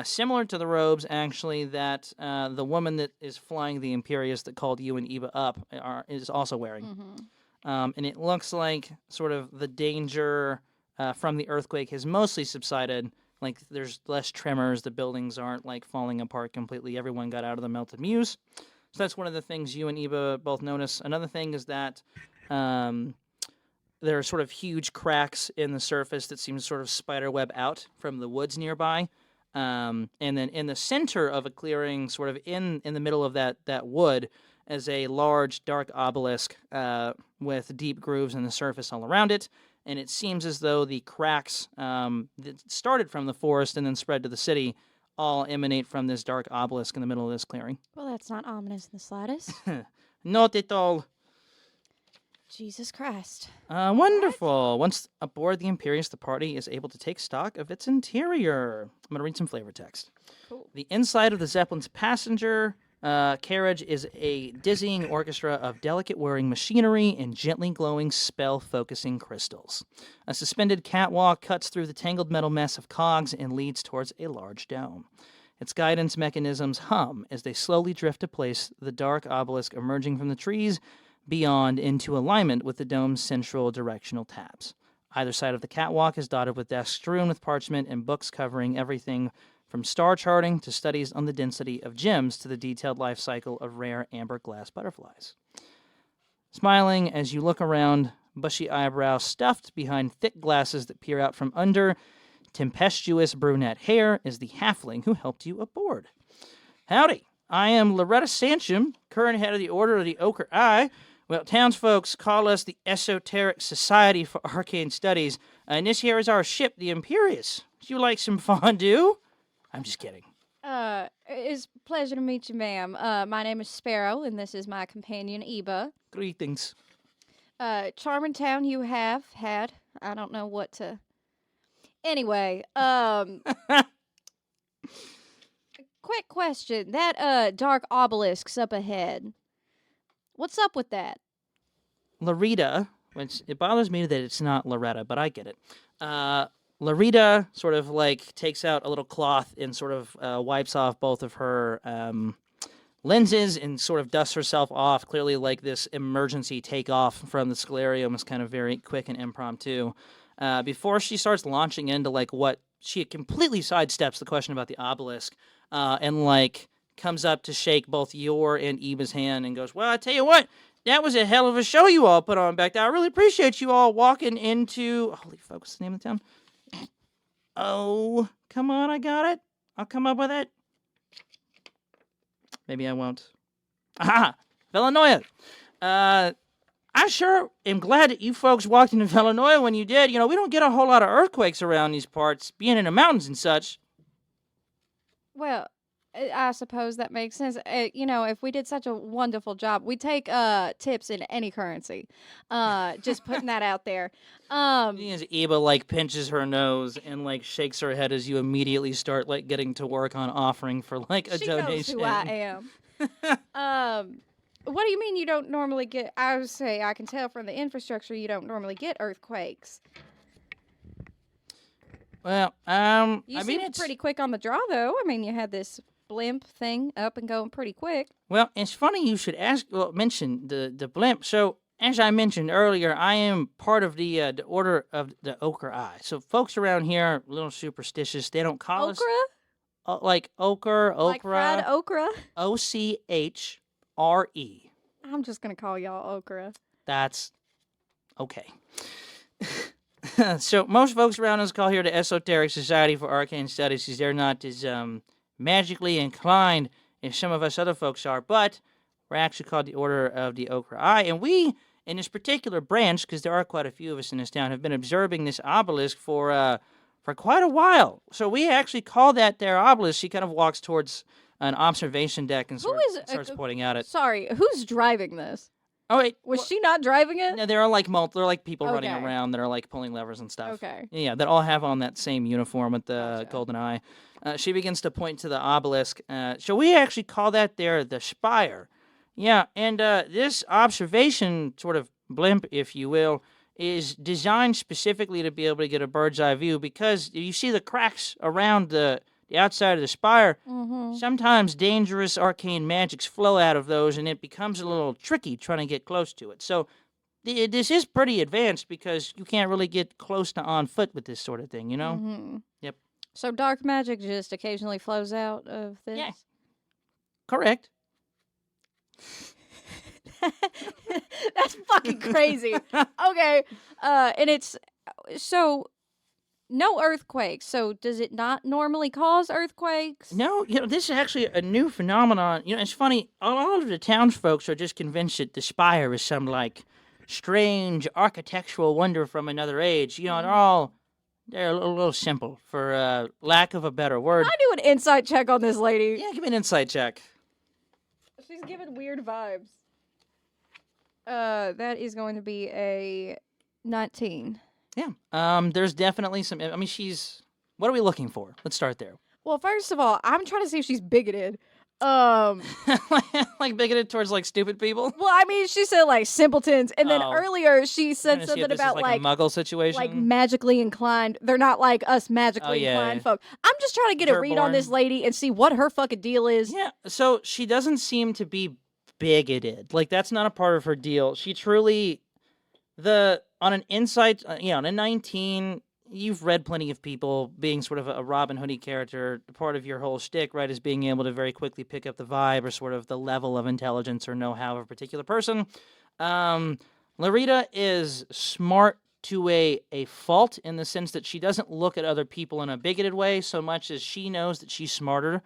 Similar to the robes, actually, that the woman that is flying the Imperious that called you and Ybba up is also wearing. Mm-hmm. And it looks like sort of the danger from the earthquake has mostly subsided. Like, there's less tremors. The buildings aren't, like, falling apart completely. Everyone got out of the melted muse. So that's one of the things you and Ybba both notice. Another thing is that there are sort of huge cracks in the surface that seem to sort of spiderweb out from the woods nearby. And then in the center of a clearing, sort of in the middle of that wood, is a large dark obelisk with deep grooves in the surface all around it. And it seems as though the cracks that started from the forest and then spread to the city all emanate from this dark obelisk in the middle of this clearing. Well, that's not ominous in the slightest. Not at all. Jesus Christ. Wonderful. What? Once aboard the Imperious, the party is able to take stock of its interior. I'm going to read some flavor text. Cool. The inside of the Zeppelin's passenger Carriage is a dizzying orchestra of delicate whirring machinery and gently glowing spell-focusing crystals. A suspended catwalk cuts through the tangled metal mess of cogs and leads towards a large dome. Its guidance mechanisms hum as they slowly drift to place, the dark obelisk emerging from the trees beyond into alignment with the dome's central directional tabs. Either side of the catwalk is dotted with desks strewn with parchment and books covering everything from star charting to studies on the density of gems to the detailed life cycle of rare amber glass butterflies. Smiling as you look around, bushy eyebrows stuffed behind thick glasses that peer out from under tempestuous brunette hair, is the halfling who helped you aboard. Howdy, I am Loretta Sancham, current head of the Order of the Ochre Eye. Well, townsfolk call us the Esoteric Society for Arcane Studies, and this here is our ship, the Imperious. Would you like some fondue? I'm just kidding. It's a pleasure to meet you, ma'am. My name is Sparrow, and this is my companion, Ybba. Greetings. Charming town you have had. I don't know what to... Anyway, quick question. That, dark obelisk's up ahead. What's up with that? Loretta, which it bothers me that it's not Loretta, but I get it. Loretta sort of like takes out a little cloth and sort of wipes off both of her lenses and sort of dusts herself off. Clearly, like this emergency takeoff from the Scalarium is kind of very quick and impromptu. Before she starts launching into like what she completely sidesteps the question about the obelisk and like comes up to shake both your and Eva's hand and goes, well, I tell you what, that was a hell of a show you all put on back there. I really appreciate you all walking into... Holy fuck, what's the name of the town? Oh, come on, I got it. I'll come up with it. Maybe I won't. Aha! Vellanoia. I sure am glad that you folks walked into Vellanoia when you did. You know, we don't get a whole lot of earthquakes around these parts, being in the mountains and such. Well, I suppose that makes sense. You know, if we did such a wonderful job, we take tips in any currency. Just putting that out there. As Eva like pinches her nose and like shakes her head as you immediately start like getting to work on offering for like a she donation. knows who I am. What do you mean you don't normally get? I would say I can tell from the infrastructure you don't normally get earthquakes. Well, You I seem mean it's pretty quick on the draw, though. I mean, you had this blimp thing up and going pretty quick. Well, it's funny you should mention the blimp. So, as I mentioned earlier, I am part of the Order of the Ochre Eye. So, folks around here are a little superstitious. They don't call us like ochre, Like fried okra? OCHRE. I'm just gonna call y'all okra. That's okay. So, most folks around us call here the Esoteric Society for Arcane Studies because they're not as magically inclined as some of us other folks are, but we're actually called the Order of the Ochre Eye, and we, in this particular branch, because there are quite a few of us in this town, have been observing this obelisk for quite a while. So we actually call that their obelisk. She kind of walks towards an observation deck and starts pointing out it. Sorry, who's driving this? Oh wait, Was she not driving it? No, there are like they're like people running Okay. around that are like pulling levers and stuff. Okay. Yeah, that all have on that same uniform with the Gotcha. golden eye. She begins to point to the obelisk. So we actually call that there the Spire. Yeah, and this observation sort of blimp, if you will, is designed specifically to be able to get a bird's eye view because you see the cracks around the outside of the spire. Mm-hmm. Sometimes dangerous arcane magics flow out of those, and it becomes a little tricky trying to get close to it. So this is pretty advanced because you can't really get close to on foot with this sort of thing, you know? Mm-hmm. Yep. So dark magic just occasionally flows out of this? Yes. Correct. That's fucking crazy. Okay. And it's... So... No earthquakes. So does it not normally cause earthquakes? No, this is actually a new phenomenon. It's funny. All of the townsfolk are just convinced that the Spire is some, like, strange architectural wonder from another age. They're a little simple, for lack of a better word. Can I do an insight check on this lady? Yeah, give me an insight check. She's giving weird vibes. That is going to be a 19. Yeah. There's definitely some... she's... What are we looking for? Let's start there. Well, first of all, I'm trying to see if she's bigoted. Like bigoted towards like stupid people. Well, I mean, she said like simpletons, and then Oh. earlier she said Trying to see if something this is about like a Muggle situation. like magically inclined. They're not like us magically yeah, inclined yeah. folk. I'm just trying to get a read on this Dirtborn. lady and see what her fucking deal is. Yeah, so she doesn't seem to be bigoted. Like that's not a part of her deal. She truly on an insight, on a 19, you've read plenty of people being sort of a Robin Hoody character. Part of your whole shtick, right, is being able to very quickly pick up the vibe or sort of the level of intelligence or know-how of a particular person. Larita is smart to a fault in the sense that she doesn't look at other people in a bigoted way so much as she knows that she's smarter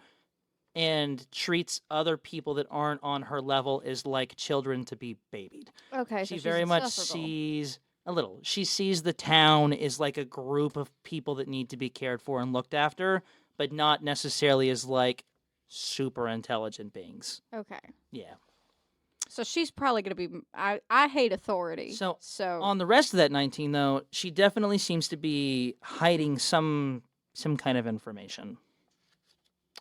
and treats other people that aren't on her level as like children to be babied. Okay, She so very she's much insufferable. sees a little. She sees the town as like a group of people that need to be cared for and looked after, but not necessarily as like super intelligent beings. Okay. Yeah. So she's probably going to be. I hate authority. So So on the rest of that 19, though, she definitely seems to be hiding some kind of information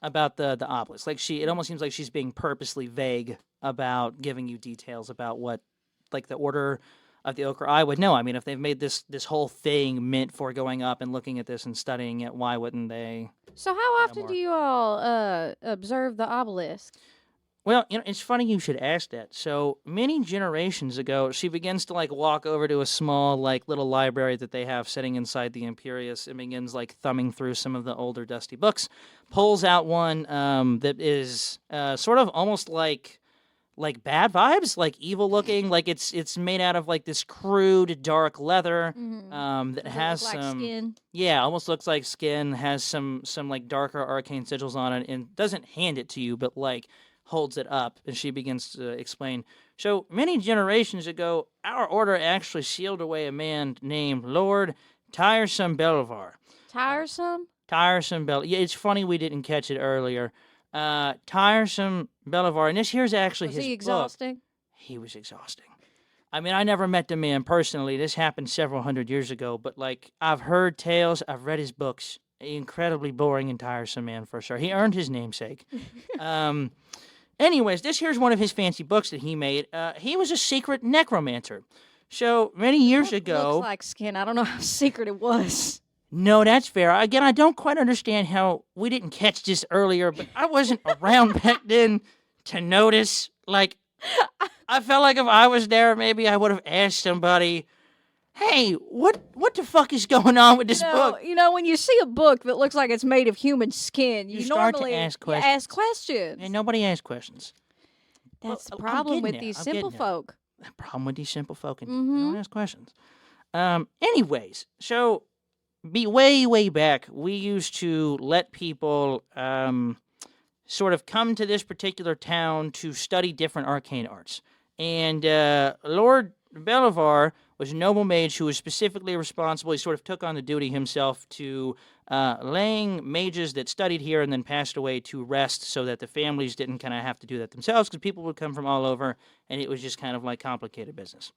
about the obelisk. Like it almost seems like she's being purposely vague about giving you details about what, like the order of the Ochre Eye would know. I mean, if they've made this whole thing meant for going up and looking at this and studying it, why wouldn't they? So how often more. do you all observe the obelisk? Well, it's funny you should ask that. So many generations ago, she begins to like walk over to a small like little library that they have sitting inside the Imperius and begins like thumbing through some of the older dusty books, pulls out one that is sort of almost like bad vibes, like evil looking, like it's made out of like this crude dark leather that Does it has look like some skin? yeah, almost looks like skin, has some like darker arcane sigils on it, and doesn't hand it to you, but like holds it up, and she begins to explain. So many generations ago, our order actually sealed away a man named Lord Tiresome Belvar. Tiresome? Tiresome Yeah, it's funny we didn't catch it earlier. Tiresome Belvar, and this here's actually Was his he book. exhausting? He was exhausting. I mean, I never met the man personally. This happened several hundred years ago, but like I've heard tales, I've read his books. Incredibly boring and tiresome man for sure. He earned his namesake. Anyways, this here's one of his fancy books that he made. He was a secret necromancer. So many years ago. Looks like skin. I don't know how secret it was. No, that's fair. Again, I don't quite understand how we didn't catch this earlier, but I wasn't around back then to notice. Like, I felt like if I was there, maybe I would have asked somebody, hey, what the fuck is going on with this book? You know, when you see a book that looks like it's made of human skin, you start to normally ask you ask questions. And nobody asks questions. That's the I'm problem getting with there. these I'm simple getting there. folk. The problem with these simple folk and they Mhm. don't ask questions. Anyways, so way back, we used to let people sort of come to this particular town to study different arcane arts. And Lord Belivar was a noble mage who was specifically responsible. He sort of took on the duty himself to laying mages that studied here and then passed away to rest so that the families didn't kind of have to do that themselves because people would come from all over and it was just kind of like complicated business.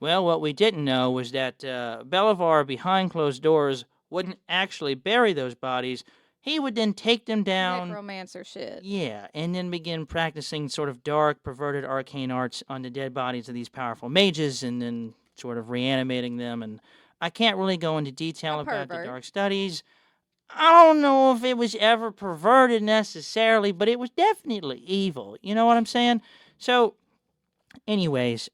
Well, what we didn't know was that Belivar, behind closed doors, wouldn't actually bury those bodies. He would then take them down. Necromancer shit. Yeah, and then begin practicing sort of dark, perverted arcane arts on the dead bodies of these powerful mages and then sort of reanimating them. And I can't really go into detail about the dark studies. I don't know if it was ever perverted necessarily, but it was definitely evil. You know what I'm saying? So, anyways,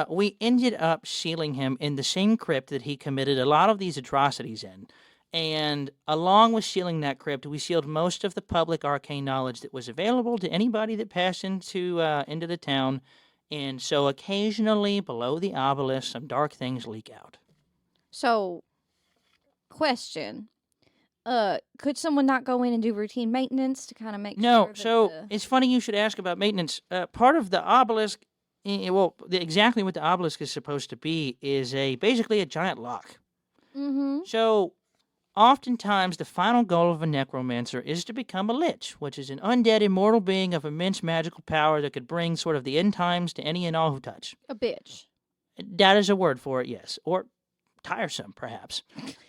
we ended up sealing him in the same crypt that he committed a lot of these atrocities in. And along with sealing that crypt, we sealed most of the public arcane knowledge that was available to anybody that passed into the town. And so occasionally, below the obelisk, some dark things leak out. So, question. Could someone not go in and do routine maintenance to kind of make No, sure that so it's funny you should ask about maintenance. Part of the obelisk, exactly what the obelisk is supposed to be is basically a giant lock. Mm-hmm. So oftentimes, the final goal of a necromancer is to become a lich, which is an undead immortal being of immense magical power that could bring sort of the end times to any and all who touch. A bitch. That is a word for it, yes. Or tiresome, perhaps.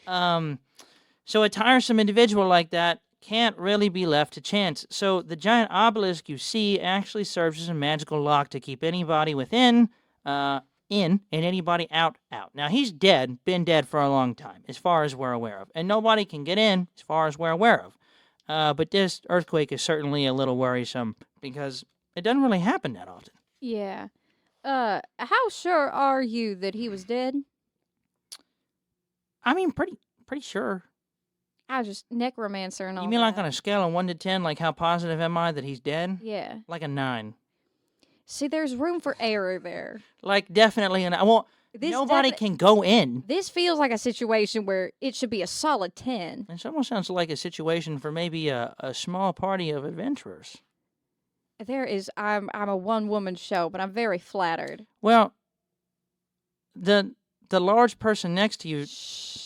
So a tiresome individual like that can't really be left to chance. So the giant obelisk you see actually serves as a magical lock to keep anybody within in and anybody out. Now he's dead, been dead for a long time, as far as we're aware of, and nobody can get in, as far as we're aware of. But this earthquake is certainly a little worrisome because it doesn't really happen that often. Yeah. How sure are you that he was dead? I mean, pretty sure. I just necromancer and all. You mean like that. on a scale of 1 to 10, like how positive am I that he's dead? Yeah. Like a 9. See, there's room for error there. Like definitely an. Well, nobody can go in. This feels like a situation where it should be a solid 10. It almost sounds like a situation for maybe a small party of adventurers. I'm a one-woman show, but I'm very flattered. Well, the large person next to you. Shh.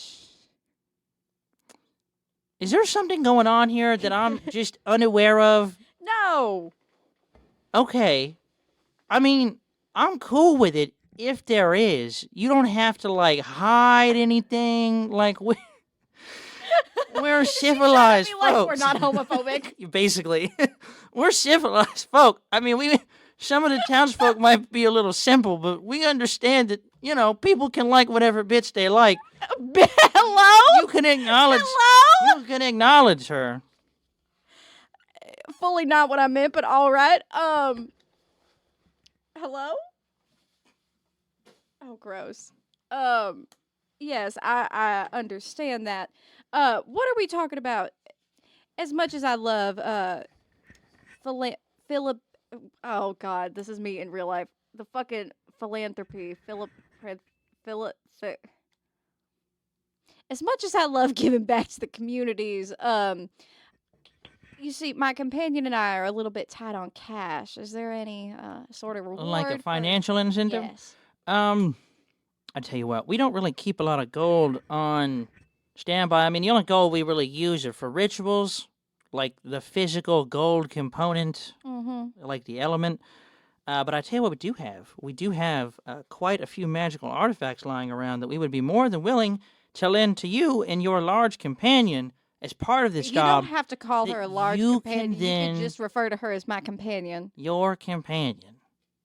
Is there something going on here that I'm just unaware of? No. Okay. I mean, I'm cool with it if there is. You don't have to, like, hide anything. Like, we're civilized folks. Like we're not homophobic. Basically. We're civilized folk. I mean, some of the townsfolk might be a little simple, but we understand that, people can like whatever bits they like. Hello? You can acknowledge. Hello? You can acknowledge her. Fully not what I meant, but all right. Hello? Oh, gross. Yes, I understand that. What are we talking about? As much as I love, Philip. Oh God, this is me in real life. The fucking philanthropy, Philip. As much as I love giving back to the communities, you see, my companion and I are a little bit tight on cash. Is there any sort of reward? Like a financial incentive? Yes. I tell you what, we don't really keep a lot of gold on standby. I mean, the only gold we really use are for rituals, like the physical gold component, like the element. But I tell you what we do have. We do have quite a few magical artifacts lying around that we would be more than willing to lend to you and your large companion as part of this job. You don't have to call her a large companion. You can just refer to her as my companion. Your companion.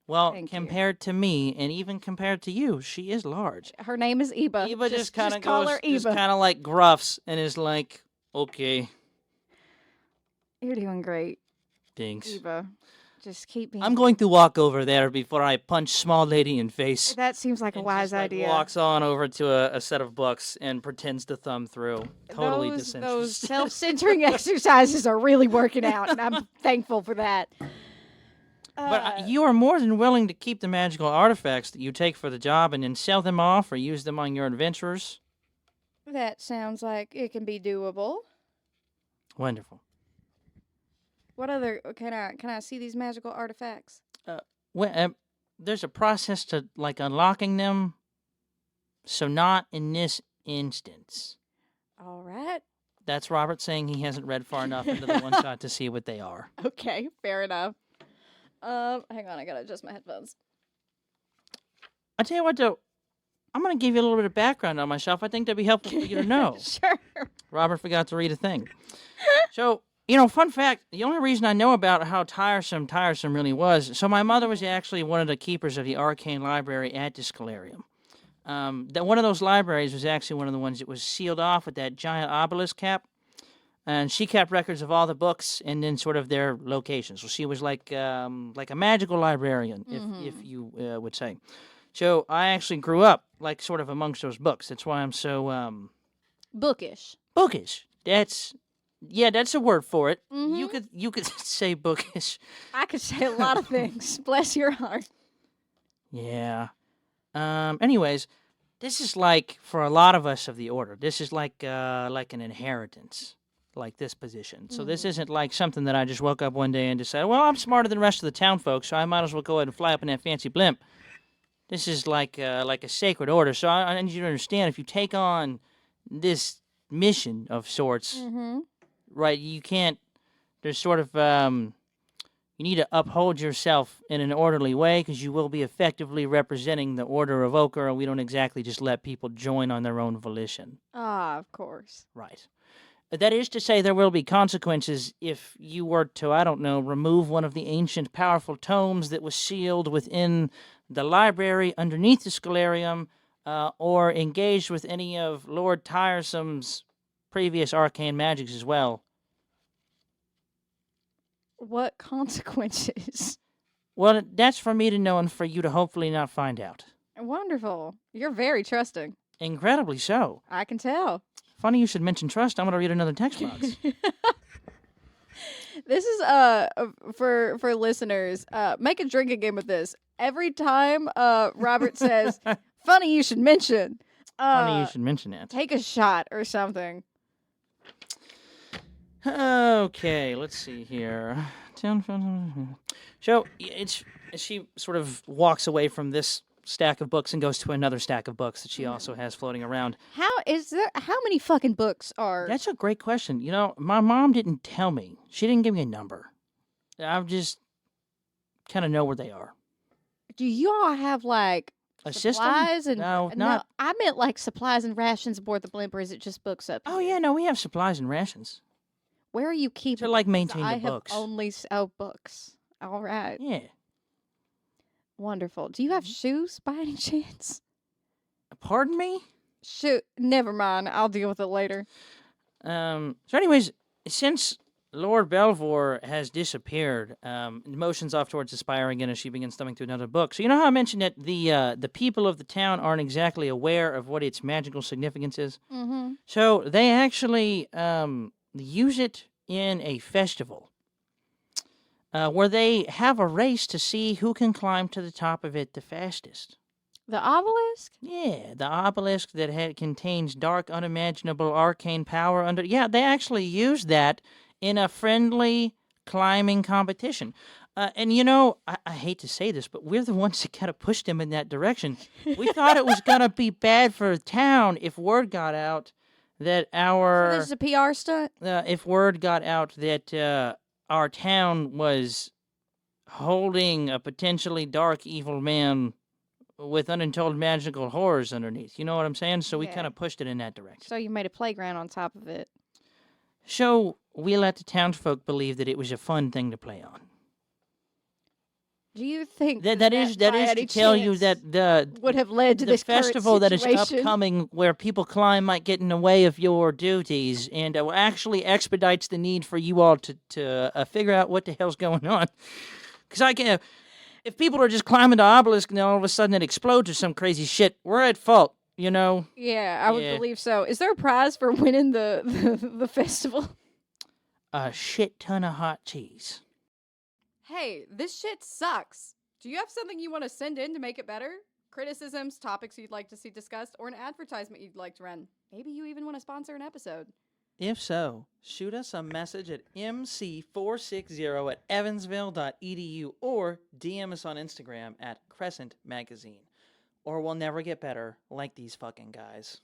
Well, Thank compared to me, and even compared to you, she is large. Her name is Ybba. Ybba just kind of call goes, her Ybba. just kind of like gruffs and is like, okay. You're doing great, Thanks. Ybba. Just keep being. I'm going to walk over there before I punch small lady in face. That seems like a wise idea. Walks on over to a set of books and pretends to thumb through. Totally disinterested. Those self-centering exercises are really working out, and I'm thankful for that. But you are more than willing to keep the magical artifacts that you take for the job and then sell them off or use them on your adventures? That sounds like it can be doable. Wonderful. What other can I see these magical artifacts? There's a process to like unlocking them, so not in this instance. All right. That's Robert saying he hasn't read far enough into the one shot to see what they are. Okay, fair enough. Hang on, I gotta adjust my headphones. I tell you what, though, I'm gonna give you a little bit of background on myself. I think that'd be helpful for you to know. Sure. Robert forgot to read a thing. So, fun fact, the only reason I know about how tiresome really was, so my mother was actually one of the keepers of the arcane library at Discalarium. That one of those libraries was actually one of the ones that was sealed off with that giant obelisk cap. And she kept records of all the books and then sort of their locations. So she was like a magical librarian, if you would say. So I actually grew up like sort of amongst those books. That's why I'm so bookish. Bookish. That's a word for it. You could say bookish. I could say a lot of things. Bless your heart. Yeah. Anyways, this is like for a lot of us of the order. This is like an inheritance. Like this position. So this isn't like something that I just woke up one day and decided, well, I'm smarter than the rest of the town folks, so I might as well go ahead and fly up in that fancy blimp. This is like a sacred order. So I need you to understand, if you take on this mission of sorts, right, you can't, there's sort of, you need to uphold yourself in an orderly way because you will be effectively representing the Order of Ochre, and we don't exactly just let people join on their own volition. Ah, of course. Right. That is to say, there will be consequences if you were to, I don't know, remove one of the ancient, powerful tomes that was sealed within the library underneath the Scholarium, or engaged with any of Lord Tiresome's previous arcane magics as well. What consequences? Well, that's for me to know and for you to hopefully not find out. Wonderful. You're very trusting. Incredibly so. I can tell. Funny you should mention trust. I'm going to read another text box. This is for listeners. Make a drinking game of this. Every time Robert says, "Funny you should mention." Funny you should mention it. Take a shot or something. Okay, let's see here. So she sort of walks away from this stack of books and goes to another stack of books that she also has floating around. How many fucking books are? That's a great question. You know, my mom didn't tell me. She didn't give me a number. I just kind of know where they are. Do you all have like A supplies system? and No, I meant like supplies and rations aboard the blimp, or is it just books up? Oh, yeah, no, we have supplies and rations. Where are you keeping? To, like, them? maintain I the books. have only books. All right. Yeah. Wonderful. Do you have shoes by any chance? Pardon me? Shoot, never mind. I'll deal with it later. So anyways, since Lord Belvoir has disappeared, motions off towards the Spire again as she begins thumbing through another book. So you know how I mentioned that the people of the town aren't exactly aware of what its magical significance is? Mm-hmm. So they actually use it in a festival where they have a race to see who can climb to the top of it the fastest. The obelisk? Yeah, the obelisk that contains dark, unimaginable arcane power under... Yeah, they actually use that in a friendly climbing competition. And, you know, I hate to say this, but we're the ones that kind of pushed them in that direction. We thought it was going to be bad for the town if word got out that our... So this is a PR stunt? if word got out that our town was holding a potentially dark, evil man with untold magical horrors underneath. You know what I'm saying? So we Yeah. kind of pushed it in that direction. So you made a playground on top of it. So we let the townsfolk believe that it was a fun thing to play on. Do you think That is to tell you that the would have led to this current festival that is situation? upcoming where people climb might get in the way of your duties and actually expedites the need for you all to figure out what the hell's going on. Because I can't... If people are just climbing the obelisk and then all of a sudden it explodes or some crazy shit, we're at fault, you know? Yeah, I would Yeah. believe so. Is there a prize for winning the festival? A shit ton of hot cheese. Hey, this shit sucks. Do you have something you want to send in to make it better? Criticisms, topics you'd like to see discussed, or an advertisement you'd like to run? Maybe you even want to sponsor an episode. If so, shoot us a message at mc460@evansville.edu or DM us on Instagram at Crescent Magazine. Or we'll never get better like these fucking guys.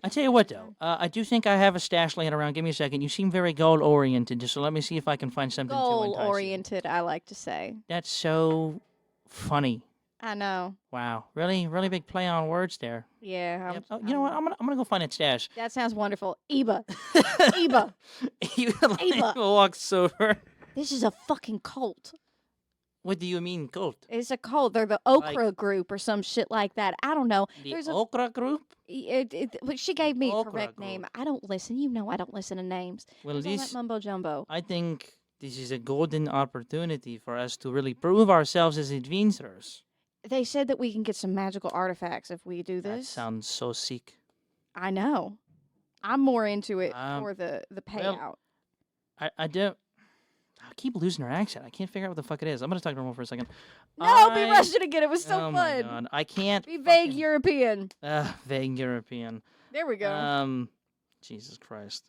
I tell you what, though, I do think I have a stash laying around. Give me a second. You seem very goal-oriented, so let me see if I can find something to entice you. Goal-oriented, I like to say. That's so funny. I know. Wow, really, really big play on words there. Yeah. Yep. Oh, you know what? I'm gonna go find that stash. That sounds wonderful. Ybba. Ybba. Ybba walks over. This is a fucking cult. What do you mean, cult? It's a cult. They're the Okra group or some shit like that. I don't know. The Okra group? She gave me a Okra correct group. name. I don't listen. You know I don't listen to names. Well, There's all that mumbo jumbo. I think this is a golden opportunity for us to really prove ourselves as adventurers. They said that we can get some magical artifacts if we do That this. sounds so sick. I know. I'm more into it for the payout. I don't... I keep losing her accent. I can't figure out what the fuck it is. I'm going to talk to her for a second. No, be Russian again. It was so Oh my fun. God. I can't... Be vague European. Vague European. There we go. Jesus Christ.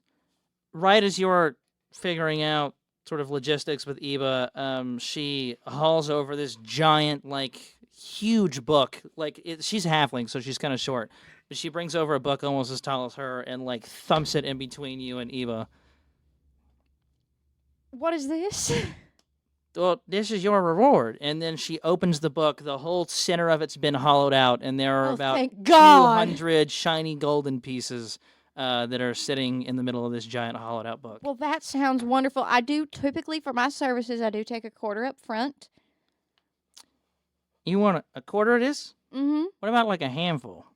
Right as you're figuring out sort of logistics with Ybba, she hauls over this giant, huge book. She's a halfling, so she's kind of short. But she brings over a book almost as tall as her and, thumps it in between you and Ybba. What is this? Well, this is your reward. And then she opens the book. The whole center of it's been hollowed out, and there are about thank God. 200 shiny golden pieces. that are sitting in the middle of this giant hollowed out book. Well, that sounds wonderful. I do typically, for my services, I do take a quarter up front. You want a quarter of this? Mm-hmm. What about like a handful?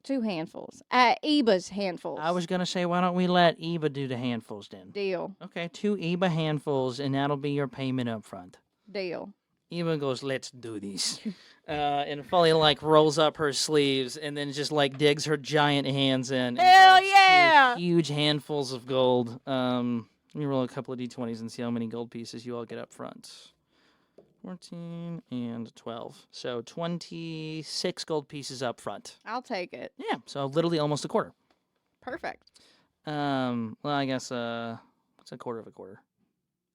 2 handfuls. Ybba's handfuls. I was gonna say, why don't we let Ybba do the handfuls then? Deal. Okay, 2 Ybba handfuls, and that'll be your payment up front. Deal. Ybba goes, let's do this. And Folly, like, rolls up her sleeves and then just, like, digs her giant hands in. And Hell grabs yeah! 2 huge handfuls of gold. Let me roll a couple of d20s and see how many gold pieces you all get up front. 14 and 12. So 26 gold pieces up front. I'll take it. Yeah, so literally almost a quarter. Perfect. Well, I guess, what's a quarter of a quarter?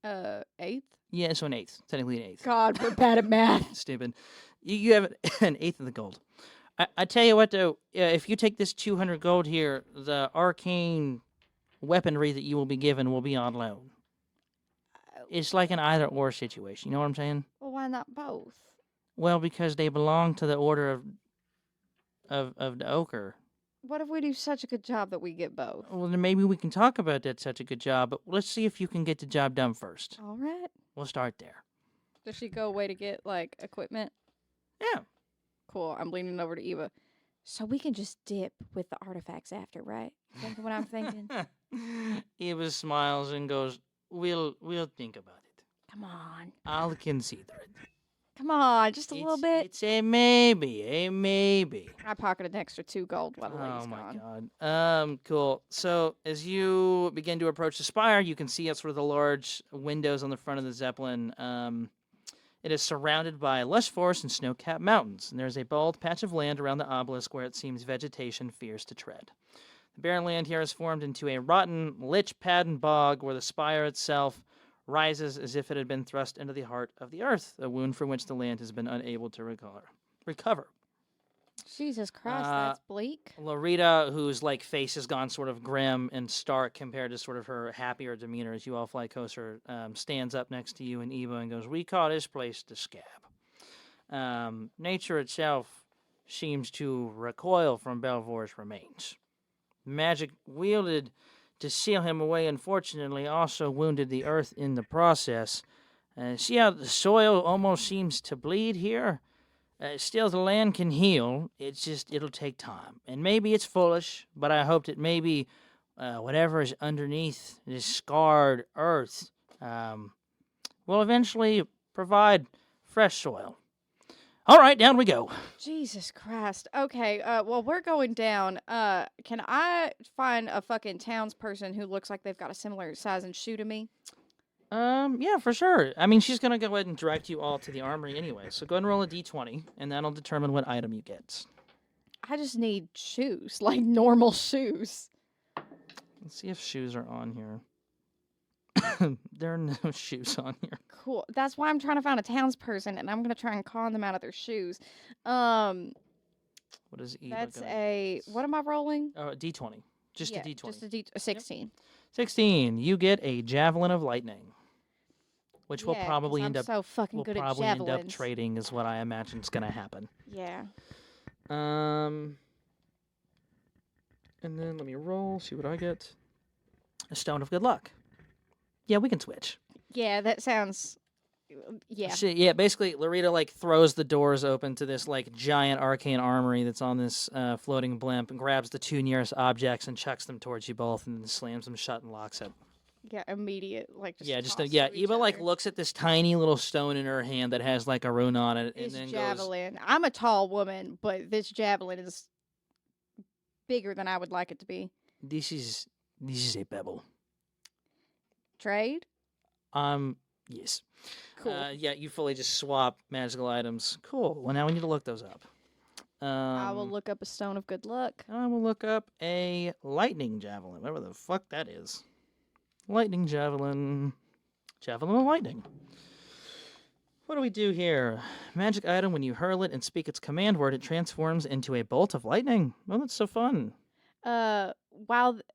1/8? Yeah, so an eighth. Technically an eighth. God, we're bad at math. Stupid. You have an eighth of the gold. I tell you what, though, if you take this 200 gold here, the arcane weaponry that you will be given will be on loan. It's like an either-or situation. You know what I'm saying? Well, why not both? Well, because they belong to the order of the ochre. What if we do such a good job that we get both? Well, then maybe we can talk about that such a good job, but let's see if you can get the job done first. All right. We'll start there. Does she go away to get, like, equipment? Yeah. Cool. I'm leaning over to Ybba. So we can just dip with the artifacts after, right? Think of what I'm thinking? Eva smiles and goes, We'll think about it. Come on. I'll consider it. Come on, just a little bit. It's a maybe, I pocketed an extra 2 gold while the lady's Oh my gone. god. Cool. So as you begin to approach the spire, you can see out sort of the large windows on the front of the Zeppelin. It is surrounded by lush forest and snow-capped mountains, and there's a bald patch of land around the obelisk where it seems vegetation fears to tread. The barren land here is formed into a rotten, lich-padden bog where the spire itself rises as if it had been thrust into the heart of the earth, a wound from which the land has been unable to recover. Jesus Christ, that's bleak. Lorita, whose like face has gone sort of grim and stark compared to sort of her happier demeanor as you all fly closer, stands up next to you and Ybba and goes, "We call this place the Scab. Nature itself seems to recoil from Belvoir's remains. Magic wielded to seal him away, unfortunately, also wounded the earth in the process. See how the soil almost seems to bleed here? Still, the land can heal. It's just, it'll take time. And maybe it's foolish, but I hope that maybe whatever is underneath this scarred earth will eventually provide fresh soil. All right, down we go." Jesus Christ. Okay, well, we're going down. Can I find a fucking townsperson who looks like they've got a similar size and shoe to me? Yeah, for sure. I mean, she's gonna go ahead and direct you all to the armory anyway. So go ahead and roll a d20, and that'll determine what item you get. I just need shoes, like normal shoes. Let's see if shoes are on here. There are no shoes on here. Cool. That's why I'm trying to find a townsperson, and I'm gonna try and con them out of their shoes. What is Eva That's gonna a. What am I rolling? Oh, d20. Just a d20. Just a 16. Yep. 16. You get a javelin of lightning, which Yeah, we'll 'cause probably I'm end up. so fucking We'll good at probably end up javelins. trading, is what I imagine is gonna happen. Yeah. And then let me roll. See what I get. A stone of good luck. Yeah, we can switch. Yeah, that sounds. Yeah. Yeah, basically, Lorita like throws the doors open to this like giant arcane armory that's on this floating blimp, and grabs the 2 nearest objects and chucks them towards you both, and then slams them shut and locks it. Yeah, immediate like. Just Eva like looks at this tiny little stone in her hand that has like a rune on it, This and then javelin. I'm a tall woman, but this javelin is bigger than I would like it to be. This is a pebble. Trade. Yes. Cool. Yeah, you fully just swap magical items. Cool. Well, now we need to look those up. I will look up a stone of good luck. I will look up a lightning javelin, whatever the fuck that is. Lightning javelin. Javelin of lightning. What do we do here? Magic item, when you hurl it and speak its command word, it transforms into a bolt of lightning. Oh, that's so fun.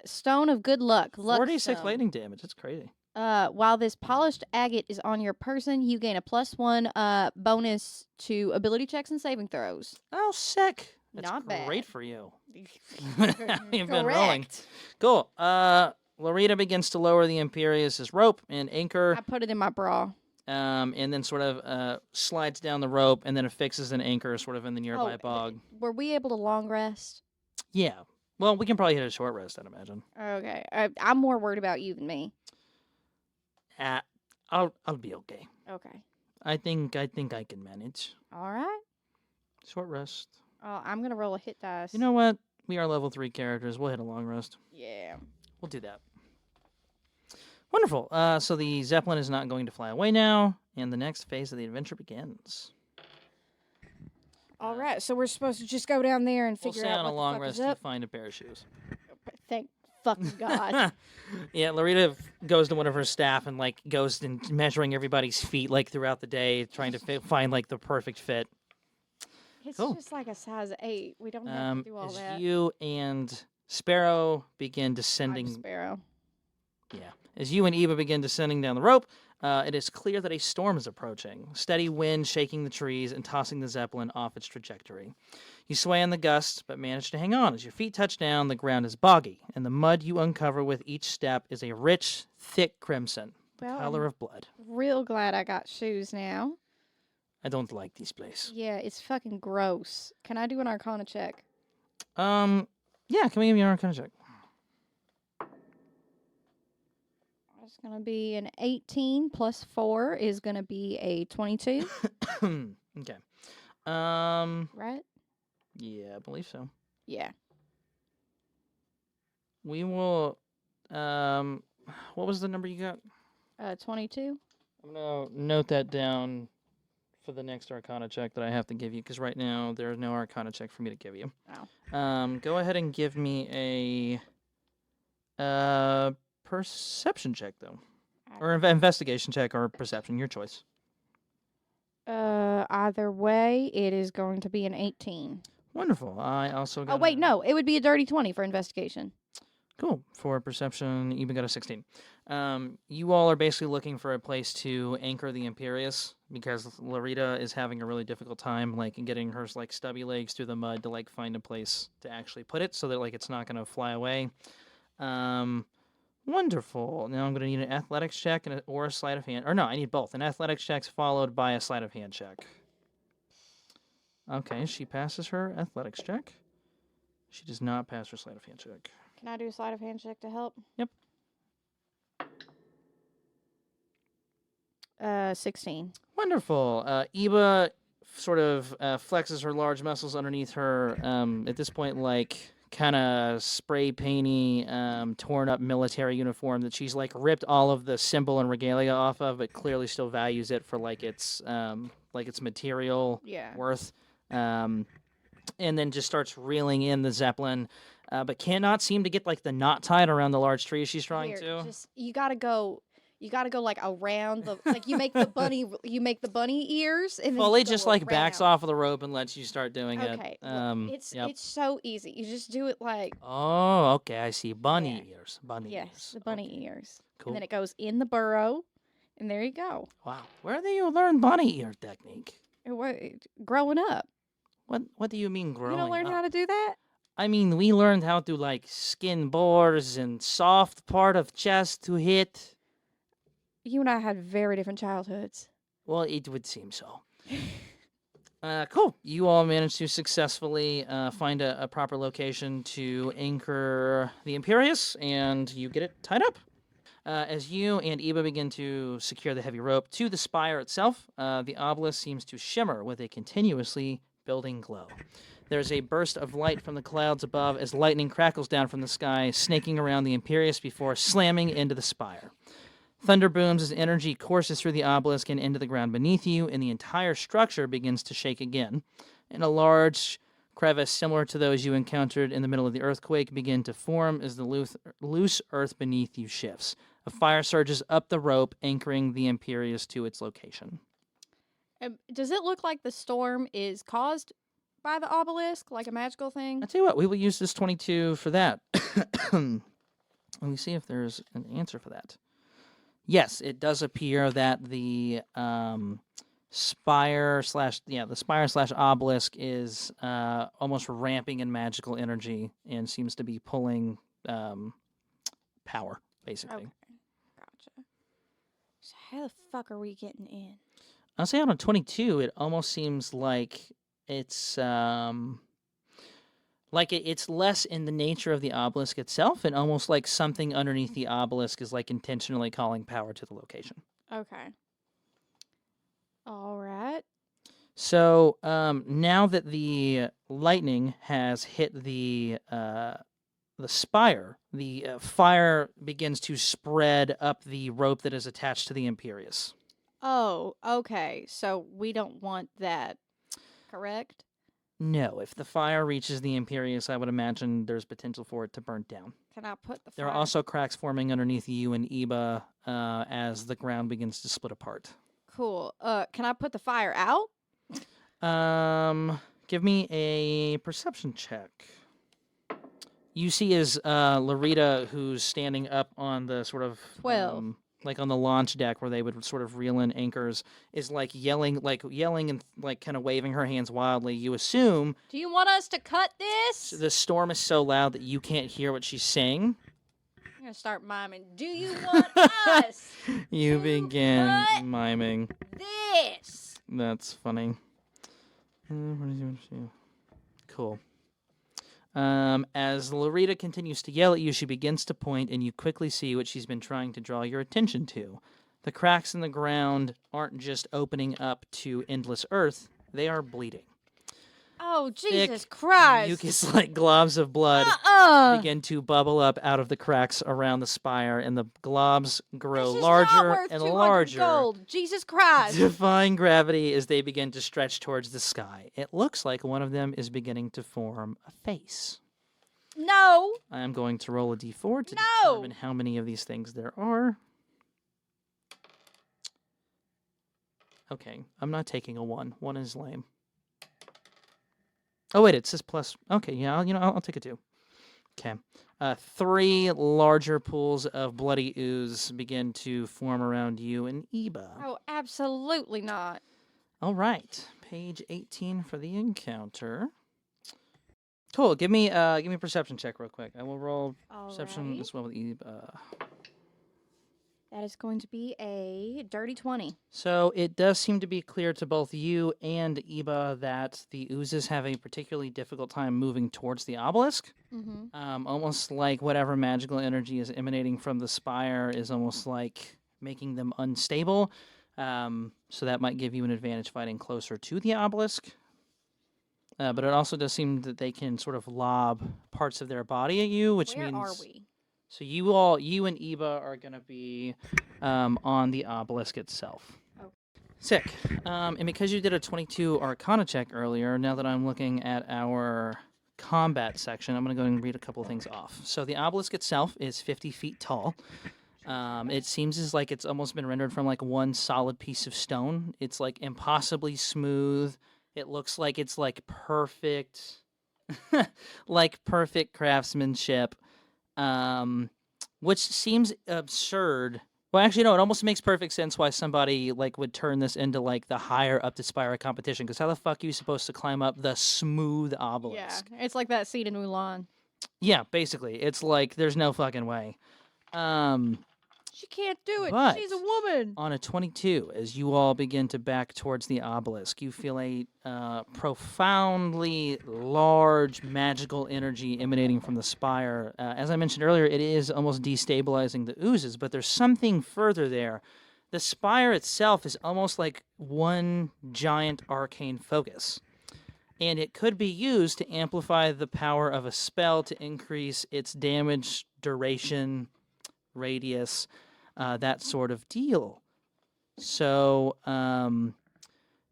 Stone of good luck. 46 stone. lightning damage. That's crazy. While this polished agate is on your person, you gain a +1 bonus to ability checks and saving throws. Oh, sick. That's Not great bad. for you. You've been rolling. Correct. Cool. Lorita begins to lower the Imperious' rope and anchor, I put it in my bra. and then sort of slides down the rope and then affixes an anchor sort of in the nearby bog. Were we able to long rest? Yeah. Well, we can probably hit a short rest, I'd imagine. Okay. I'm more worried about you than me. I'll be okay. Okay. I think I can manage. All right. Short rest. I'm going to roll a hit dice. You know what? We are level 3 characters. We'll hit a long rest. Yeah. We'll do that. Wonderful. So the Zeppelin is not going to fly away now, and the next phase of the adventure begins. All right. So we're supposed to just go down there and We'll figure say out on what a the long fuck rest is you up. find a pair of shoes. Thank fucking God. Yeah, Lorita goes to one of her staff and like goes and measuring everybody's feet like throughout the day, trying to find like the perfect fit. It's Cool. just like a size 8. We don't have to do all As that. you and Sparrow begin I'm descending, Sparrow. as you and Ybba begin descending down the rope, it is clear that a storm is approaching. Steady wind shaking the trees and tossing the Zeppelin off its trajectory. You sway in the gusts, but manage to hang on. As your feet touch down, the ground is boggy, and the mud you uncover with each step is a rich, thick crimson, the Well, color of blood. Real glad I got shoes now. I don't like this place. Yeah, it's fucking gross. Can I do an Arcana check? Yeah, can we give you an Arcana check? It's going to be an 18 plus 4 is going to be a 22, Okay. right? Yeah, I believe so. Yeah. We will, what was the number you got? 22. I'm going to note that down for the next Arcana check that I have to give you, because right now there is no Arcana check for me to give you. Oh. Go ahead and give me a perception check, though. Or investigation check or perception, your choice. Either way, it is going to be an 18. Wonderful. I also got Oh, wait, no. It would be a dirty 20 for investigation. Cool. For perception, even got a 16. You all are basically looking for a place to anchor the Imperious because Lorita is having a really difficult time, like getting her like stubby legs through the mud to like find a place to actually put it so that like it's not going to fly away. Wonderful. Now I'm going to need an athletics check or a sleight of hand. Or no, I need both. An athletics check followed by a sleight of hand check. Okay, she passes her athletics check. She does not pass her sleight of hand check. Can I do a sleight of hand check to help? Yep. 16. Wonderful. Ybba sort of flexes her large muscles underneath her, at this point, like, kind of spray painty, torn up military uniform that she's, like, ripped all of the symbol and regalia off of, but clearly still values it for, like, its material worth. And then just starts reeling in the Zeppelin, but cannot seem to get, like, the knot tied around the large tree she's trying Weird. to. Just, you gotta go like around the like you make the bunny ears and then Fully you go just like backs around. off of the rope and lets you start doing it. Okay, Yep. it's so easy. You just do it like Oh, okay. I see. Bunny ears. Bunny yes, ears. the bunny Okay. ears, Cool. and then it goes in the burrow, and there you go. Wow. Where did you learn bunny ear technique? Growing up, What do you mean growing you don't learn up? how to do that. I mean, we learned how to like skin boars and soft part of chest to hit. You and I had very different childhoods. Well, it would seem so. Cool. You all managed to successfully find a proper location to anchor the Imperious, and you get it tied up. As you and Ybba begin to secure the heavy rope to the spire itself, the obelisk seems to shimmer with a continuously building glow. There's a burst of light from the clouds above as lightning crackles down from the sky, snaking around the Imperious before slamming into the spire. Thunder booms as energy courses through the obelisk and into the ground beneath you, and the entire structure begins to shake again. And a large crevice similar to those you encountered in the middle of the earthquake begin to form as the loose earth beneath you shifts. A fire surges up the rope, anchoring the Imperious to its location. Does it look like the storm is caused by the obelisk, like a magical thing? I tell you what, we will use this 22 for that. Let me see if there's an answer for that. Yes, it does appear that the Spire slash the Spire slash obelisk is almost ramping in magical energy and seems to be pulling power, basically. Okay, gotcha. So how the fuck are we getting in? I'll say on a 22, it almost seems like it's it's less in the nature of the obelisk itself, and almost like something underneath the obelisk is like intentionally calling power to the location. Okay. All right. So now that the lightning has hit the spire, the fire begins to spread up the rope that is attached to the Imperius. Oh, okay. So we don't want that, correct? No, if the fire reaches the Imperius, I would imagine there's potential for it to burn down. Can I put the There fire? are also cracks forming underneath you and Ybba as the ground begins to split apart. Cool. Can I put the fire out? Give me a perception check. You see is Larita, who's standing up on the sort of 12. like on the launch deck where they would sort of reel in anchors, is yelling and kind of waving her hands wildly. You assume Do you want us to cut this? the storm is so loud that you can't hear what she's saying. I'm gonna start miming. Do you want us You to begin cut miming. this? That's funny. Cool. As Larita continues to yell at you, she begins to point, and you quickly see what she's been trying to draw your attention to. The cracks in the ground aren't just opening up to endless earth, they are bleeding. Oh, Jesus Thick, Christ. mucus-like globs of blood begin to bubble up out of the cracks around the spire, and the globs grow This is larger not worth and 200 larger, gold. Jesus Christ. defying gravity as they begin to stretch towards the sky. It looks like one of them is beginning to form a face. No. I am going to roll a d4 to No. determine how many of these things there are. Okay, I'm not taking a 1. 1 is lame. Oh, wait, it says plus. Okay, yeah, I'll take a 2. Okay. 3 larger pools of bloody ooze begin to form around you and Ybba. Oh, absolutely not. All right, page 18 for the encounter. Cool. Give me a perception check real quick. I will roll perception Alright. as well with Ybba. That is going to be a dirty 20. So it does seem to be clear to both you and Ybba that the oozes have a particularly difficult time moving towards the obelisk. Mm-hmm. Almost like whatever magical energy is emanating from the spire is almost like making them unstable. So that might give you an advantage fighting closer to the obelisk. But it also does seem that they can sort of lob parts of their body at you, which Where means... are we? So you and Ybba are going to be on the obelisk itself. Okay. Sick. And because you did a 22 Arcana check earlier, now that I'm looking at our combat section, I'm going to go and read a couple of things off. So the obelisk itself is 50 feet tall. It seems as like it's almost been rendered from like one solid piece of stone. It's like impossibly smooth. It looks like it's like perfect, like perfect craftsmanship. Which seems absurd. Well, actually, no. It almost makes perfect sense why somebody like would turn this into like the higher up the Spire competition. Because how the fuck are you supposed to climb up the smooth obelisk? Yeah, it's like that scene in Mulan. Yeah, basically, it's like there's no fucking way. She can't do it. But She's a woman. on a 22, as you all begin to back towards the obelisk, you feel a profoundly large magical energy emanating from the spire. As I mentioned earlier, it is almost destabilizing the oozes, but there's something further there. The spire itself is almost like one giant arcane focus, and it could be used to amplify the power of a spell to increase its damage, duration, radius, that sort of deal. So,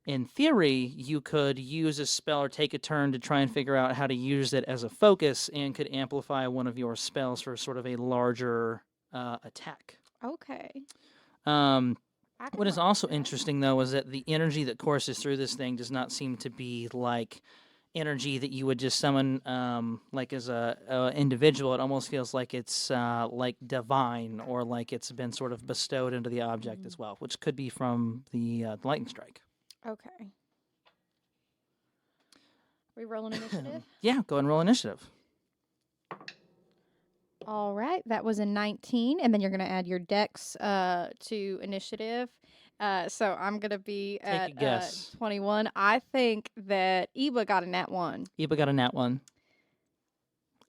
in theory, you could use a spell or take a turn to try and figure out how to use it as a focus and could amplify one of your spells for sort of a larger attack. Okay. What is also interesting, though, is that the energy that courses through this thing does not seem to be like energy that you would just summon like as a individual. It almost feels like it's like divine, or like it's been sort of bestowed into the object as well, which could be from the lightning strike. Okay. We rolling initiative? Yeah, go ahead and roll initiative. All right, that was a 19, and then you're going to add your dex to initiative. So I'm going to be Take a at guess. 21. I think that Ybba got a nat 1. Ybba got a nat 1.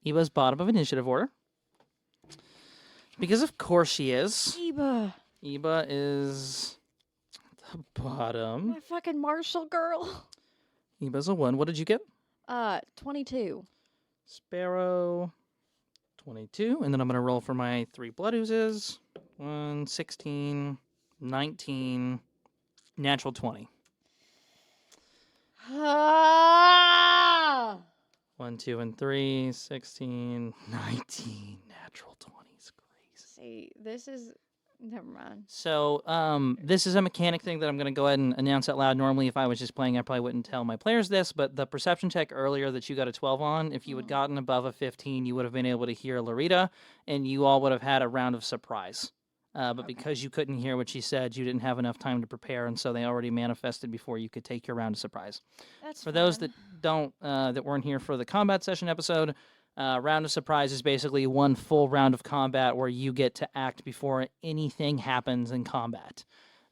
Ybba's bottom of initiative order. Because of course she is. Ybba. Ybba is the bottom. My fucking Marshall girl. Ybba's a 1. What did you get? 22. Sparrow, 22. And then I'm going to roll for my 3 blood oozes. 1, 16, 19, natural 20. Ah! 1, 2, and 3, 16, 19, natural 20 is crazy. See, this is... Never mind. So this is a mechanic thing that I'm going to go ahead and announce out loud. Normally, if I was just playing, I probably wouldn't tell my players this, but the perception check earlier that you got a 12 on, if you had gotten above a 15, you would have been able to hear Larita, and you all would have had a round of surprise. But because you couldn't hear what she said, you didn't have enough time to prepare, and so they already manifested before you could take your round of surprise. That's For those that don't that weren't here for the combat session episode, round of surprise is basically one full round of combat where you get to act before anything happens in combat.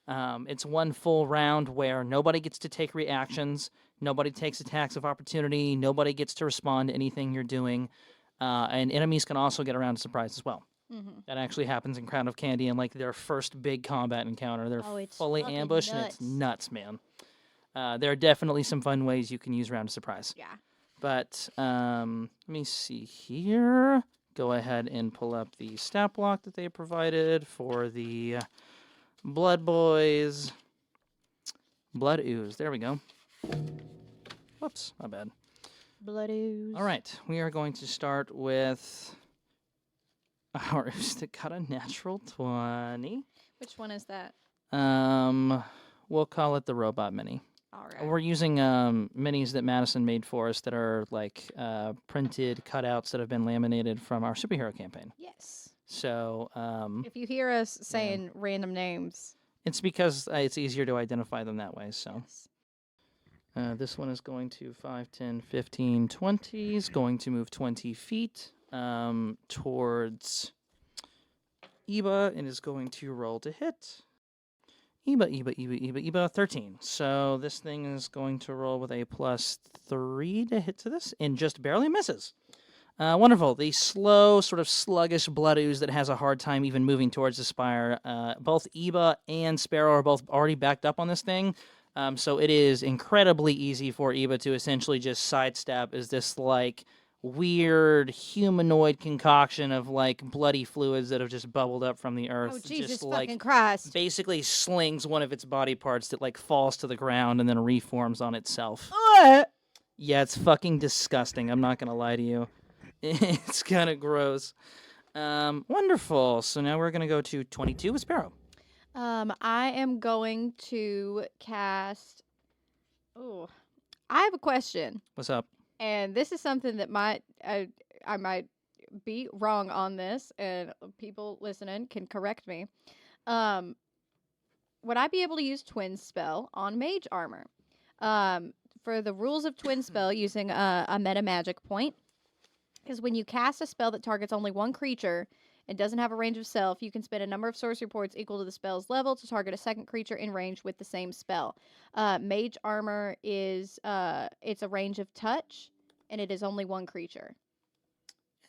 It's one full round where nobody gets to take reactions, nobody takes attacks of opportunity, nobody gets to respond to anything you're doing, and enemies can also get a round of surprise as well. Mm-hmm. That actually happens in Crown of Candy and like their first big combat encounter. They're fully fucking ambushed and it's nuts, man. There are definitely some fun ways you can use round of surprise. Yeah. But let me see here. Go ahead and pull up the stat block that they provided for the Blood Boys. Blood Ooze. There we go. Whoops, my bad. Blood ooze. All right, we are going to start with our ooze that got a natural 20. Which one is that? We'll call it the Robot Mini. All right. We're using minis that Madison made for us that are like printed cutouts that have been laminated from our superhero campaign. Yes. So If you hear us saying random names, it's because it's easier to identify them that way. So yes. this one is going to 5, 10, 15, 20. Is going to move 20 feet towards Ybba and is going to roll to hit. Ybba, 13. So this thing is going to roll with a +3 to hit to this, and just barely misses. Wonderful. The slow, sort of sluggish blood ooze that has a hard time even moving towards the Spire. Both Ybba and Sparrow are both already backed up on this thing, so it is incredibly easy for Ybba to essentially just sidestep as this, like, weird humanoid concoction of like bloody fluids that have just bubbled up from the earth. Oh, Jesus just fucking like Christ. basically slings one of its body parts that like falls to the ground and then reforms on itself. Yeah, it's fucking disgusting. I'm not gonna lie to you. It's kind of gross. Wonderful. So now we're gonna go to 22 with Sparrow. I am going to cast... Oh, I have a question. What's up? And this is something that I might be wrong on this, and people listening can correct me. Would I be able to use Twin Spell on Mage Armor? For the rules of Twin Spell, using a meta magic point, is when you cast a spell that targets only one creature and doesn't have a range of self, you can spend a number of sorcery points equal to the spell's level to target a second creature in range with the same spell. Mage Armor is it's a range of touch, and it is only one creature.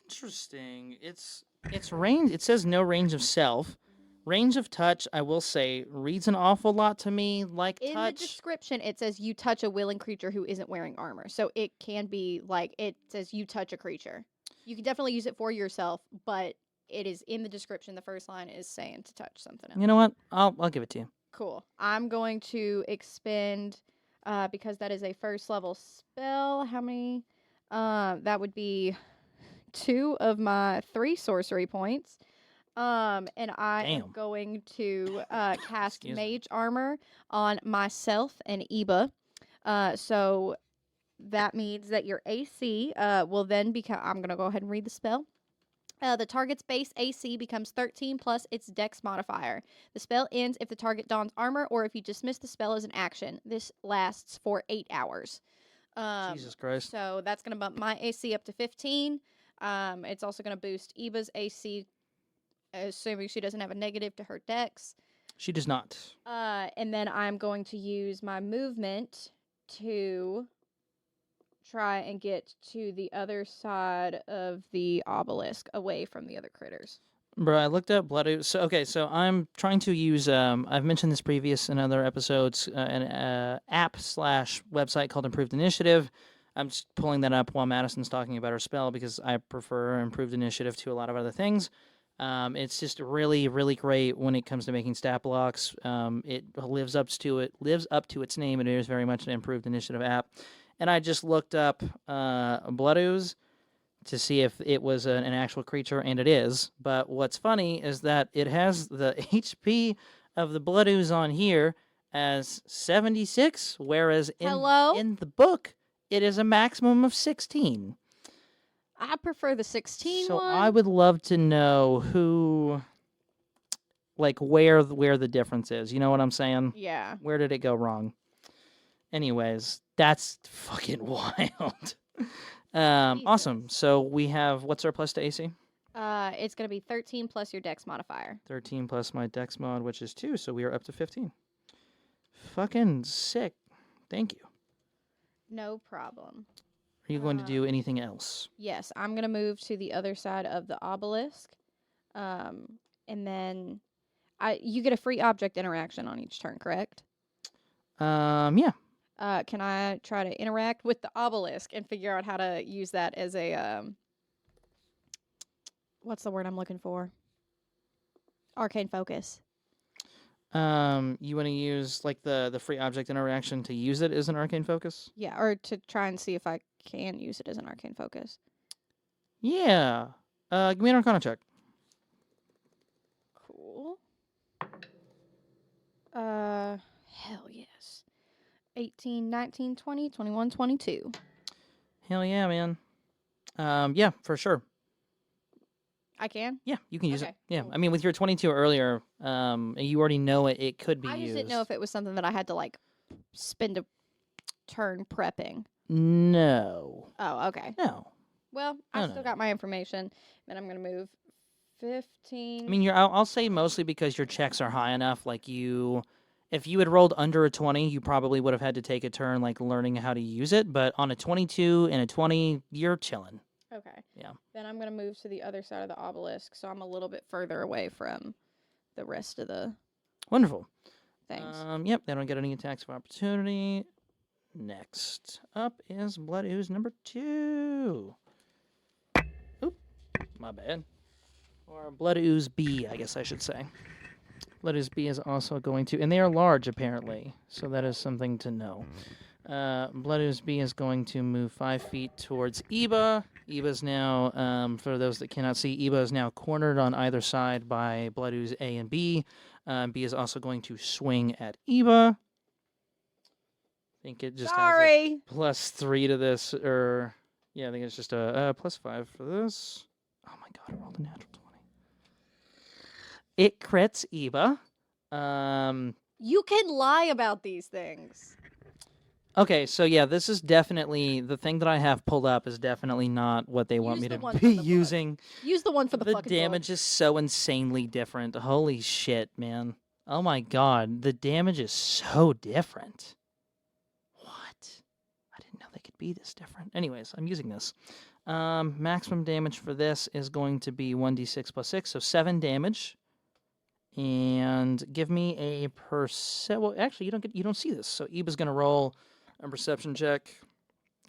Interesting. It's range. It says no range of self. Range of touch, I will say, reads an awful lot to me like In touch. the description, it says you touch a willing creature who isn't wearing armor. So it can be like, it says you touch a creature. You can definitely use it for yourself, but it is in the description. The first line is saying to touch something else. You know what? I'll give it to you. Cool. I'm going to expend, because that is a first level spell. How many? That would be 2 of my 3 sorcery points. And I am going to cast Mage Armor on myself and Ybba. So that means that your AC will then become... I'm going to go ahead and read the spell. The target's base AC becomes 13 plus its dex modifier. The spell ends if the target dons armor or if you dismiss the spell as an action. This lasts for 8 hours. Jesus Christ. So that's going to bump my AC up to 15. It's also going to boost Ybba's AC, assuming she doesn't have a negative to her dex. She does not. And then I'm going to use my movement to try and get to the other side of the obelisk, away from the other critters. Bro, I looked up blood ooze. So I'm trying to use. I've mentioned this previous in other episodes. An app/website called Improved Initiative. I'm just pulling that up while Madison's talking about her spell because I prefer Improved Initiative to a lot of other things. It's just really, really great when it comes to making stat blocks. It lives up to its name. It is very much an Improved Initiative app. And I just looked up blood ooze to see if it was an actual creature, and it is. But what's funny is that it has the HP of the blood ooze on here as 76, whereas in the book, it is a maximum of 16. I prefer the 16 so one. I would love to know who, like, where the difference is. You know what I'm saying? Yeah. Where did it go wrong? Anyways, that's fucking wild. Awesome. So we have, what's our plus to AC? It's going to be 13 plus your dex modifier. 13 plus my dex mod, which is 2, so we are up to 15. Fucking sick. Thank you. No problem. Are you going to do anything else? Yes, I'm going to move to the other side of the obelisk. And then you get a free object interaction on each turn, correct? Yeah. Can I try to interact with the obelisk and figure out how to use that as a, what's the word I'm looking for? Arcane focus. You want to use, like, the free object interaction to use it as an arcane focus? Yeah, or to try and see if I can use it as an arcane focus. Yeah. Give me an Arcana check. Cool. Hell yes. 18, 19, 20, 21, 22. Hell yeah, man. Yeah, for sure. I can? Yeah, you can use it. Okay, Yeah, cool. I mean, with your 22 earlier, you already know it could be used. I just didn't know if it was something that I had to, like, spend a turn prepping. No. Oh, okay. No. Well, I still got my information. Then I'm going to move 15. I mean, I'll say mostly because your checks are high enough. Like, if you had rolled under a 20, you probably would have had to take a turn, like, learning how to use it. But on a 22 and a 20, you're chilling. Okay. Yeah. Then I'm going to move to the other side of the obelisk, so I'm a little bit further away from the rest of the Wonderful. things. Yep, they don't get any attacks of opportunity. Next up is Blood Ooze number 2. Oop, my bad. Or Blood Ooze B, I guess I should say. Blood Ooze B is also going to, and they are large apparently, so that is something to know. Blood Ooze B is going to move 5 feet towards Ybba. Ybba's now, for those that cannot see, Ybba is now cornered on either side by Blood Ooze A and B. B is also going to swing at Ybba. I think it just has a +3 to this, or yeah, I think it's just a +5 for this. Oh my god, I rolled a natural 20. It crits Ybba. You can lie about these things. Okay, so yeah, this is definitely the thing that I have pulled up is definitely not what they want me to be using. Use the one for the fucking The damage is so insanely different. Holy shit, man. Oh my god, the damage is so different. What? I didn't know they could be this different. Anyways, I'm using this. Maximum damage for this is going to be 1d6 + 6, so 7 damage. And give me a well, actually, you don't see this. So Ybba's gonna roll a perception check.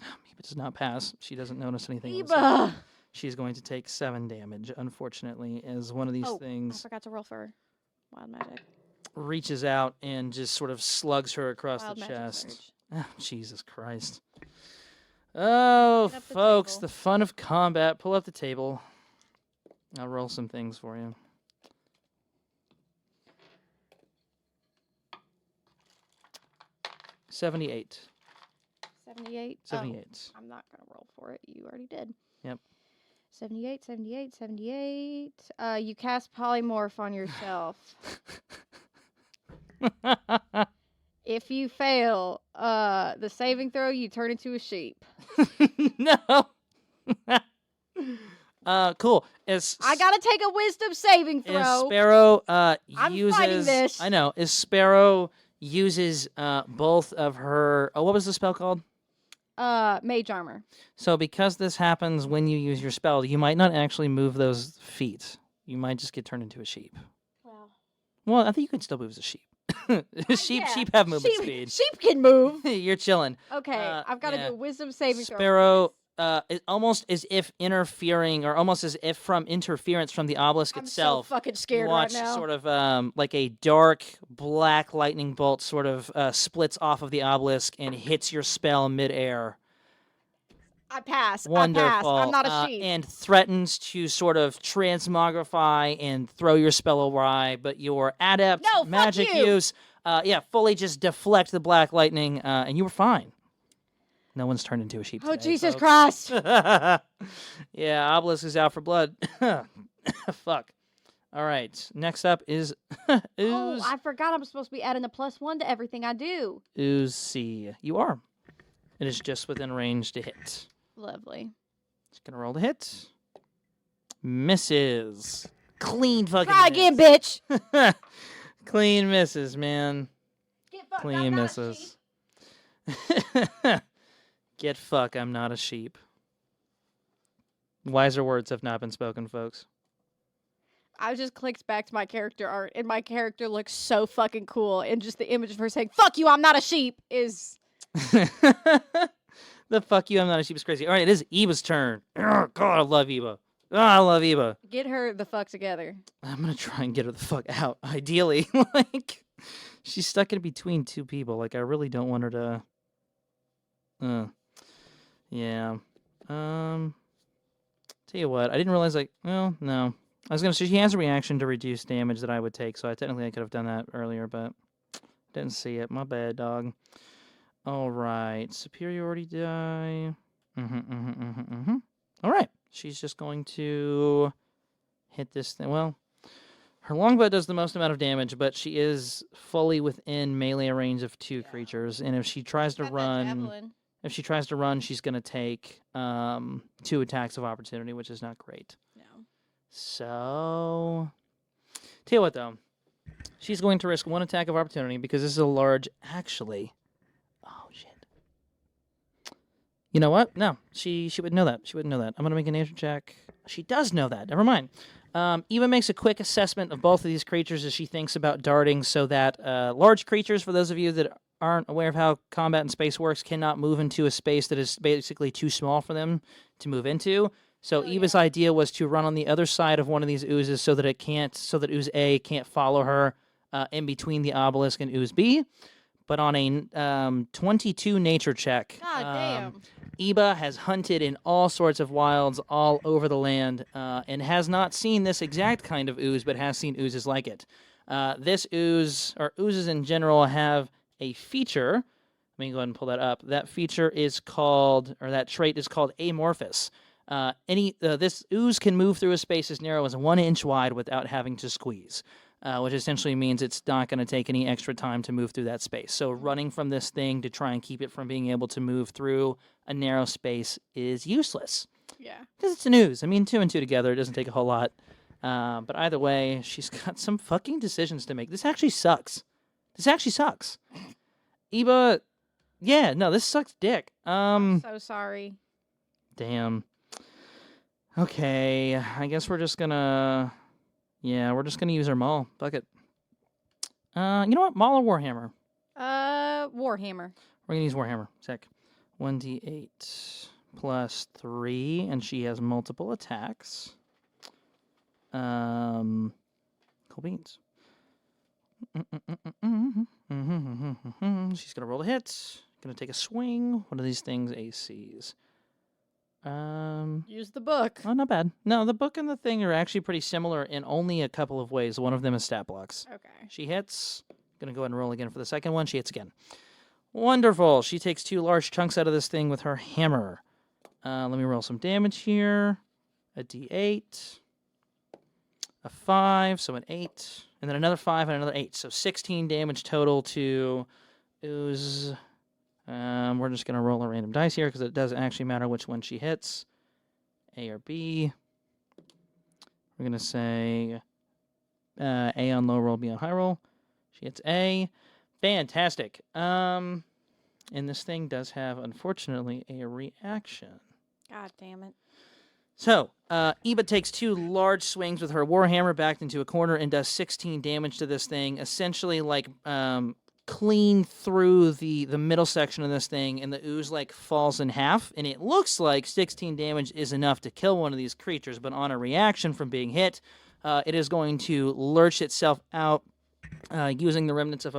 Ybba does not pass. She doesn't notice anything. Ybba! She's going to take 7 damage. Unfortunately, as one of these I things forgot to roll for wild magic. reaches out and just sort of slugs her across Wild the magic chest. surge. Oh, Jesus Christ. Oh, Get up the folks, table. the fun of combat. Pull up the table. I'll roll some things for you. $78. 78? 78. Oh, I'm not going to roll for it. You already did. Yep. 78, 78, 78. You cast polymorph on yourself. If you fail the saving throw, you turn into a sheep. No. Cool. I gotta take a wisdom saving Is throw. Sparrow I'm uses fighting this. I know. Is Sparrow uses both of her what was the spell called? Mage armor. So because this happens when you use your spell, you might not actually move those feet. You might just get turned into a sheep. Wow. Well, I think you can still move as a sheep. Sheep have movement speed. Sheep can move. You're chilling. Okay, I've got to do a wisdom saving throw. Sparrow is almost as if interfering, or almost as if from interference from the obelisk itself. I'm so fucking scared watch right now. sort of like a dark black lightning bolt sort of splits off of the obelisk and hits your spell midair. I pass. Wonderful. I pass. I'm not a sheep. And threatens to sort of transmogrify and throw your spell awry, but your adept magic fuck you. use, fully just deflect the black lightning, and you were fine. No one's turned into a sheep today, Jesus folks. Christ. Yeah, obelisk is out for blood. Fuck. All right. Next up is Ooze. Oh, I forgot I'm supposed to be adding a +1 to everything I do. Ooze. You are. It is just within range to hit. Lovely. Just gonna roll the hit. Misses. Clean fucking Try again, bitch. Clean misses, man. Get fucked. Clean I'm not a misses. sheep. Get fuck, I'm not a sheep. Wiser words have not been spoken, folks. I just clicked back to my character art, and my character looks so fucking cool. And just the image of her saying, "Fuck you, I'm not a sheep," is... The fuck you, I'm not a sheep is crazy. All right, it is Eva's turn. Oh, God, I love Eva. Oh, I love Eva. Get her the fuck together. I'm going to try and get her the fuck out, ideally. She's stuck in between two people. I really don't want her to... Yeah. Tell you what, I didn't realize, well, no. I was going to say she has a reaction to reduce damage that I would take, so I could have done that earlier, but didn't see it. My bad, dog. All right, superiority die. All right, she's just going to hit this thing. Well, her longbow does the most amount of damage, but she is fully within melee range of two creatures, and if she tries to run, she's going to take 2 attacks of opportunity, which is not great. No. So, tell you what though, she's going to risk 1 attack of opportunity because this is a large. Actually. Oh, shit. You know what? No, she would know that. She wouldn't know that. I'm going to make a nature check. She does know that. Never mind. Eva makes a quick assessment of both of these creatures as she thinks about darting so that large creatures, for those of you that aren't aware of how combat in space works, cannot move into a space that is basically too small for them to move into. So Eva's idea was to run on the other side of one of these oozes so that ooze A can't follow her in between the obelisk and ooze B. But on a 22 nature check, God damn. Ybba has hunted in all sorts of wilds all over the land and has not seen this exact kind of ooze, but has seen oozes like it. This ooze, or oozes in general, have a feature. Let me go ahead and pull that up. That feature is called, or that trait is called amorphous. This ooze can move through a space as narrow as 1 inch wide without having to squeeze. Which essentially means it's not going to take any extra time to move through that space. So running from this thing to try and keep it from being able to move through a narrow space is useless. Yeah. Because it's an ooze. I mean, 2 and 2 together, it doesn't take a whole lot. But either way, she's got some fucking decisions to make. This actually sucks. Ybba, yeah, no, this sucks dick. I'm so sorry. Damn. Okay, I guess we're just gonna... Yeah, we're just going to use our maul. Fuck it. You know what? Maul or Warhammer? Warhammer. We're going to use Warhammer. Sick. 1d8 plus 3, and she has multiple attacks. Cool beans. She's going to roll a hit. Going to take a swing. What are these things? ACs. Use the book. Oh, not bad. No, the book and the thing are actually pretty similar in only a couple of ways. One of them is stat blocks. Okay. She hits. Gonna go ahead and roll again for the second one. She hits again. Wonderful. She takes 2 large chunks out of this thing with her hammer. Let me roll some damage here. a D8, a 5, so an 8, and then another 5 and another 8. So 16 damage total to Ooze. We're just going to roll a random dice here because it doesn't actually matter which one she hits. A or B. We're going to say A on low roll, B on high roll. She hits A. Fantastic. And this thing does have, unfortunately, a reaction. God damn it. So, Ybba takes 2 large swings with her warhammer backed into a corner and does 16 damage to this thing, essentially like clean through the middle section of this thing, and the ooze like falls in half, and it looks like 16 damage is enough to kill one of these creatures, but on a reaction from being hit, it is going to lurch itself out, using the remnants of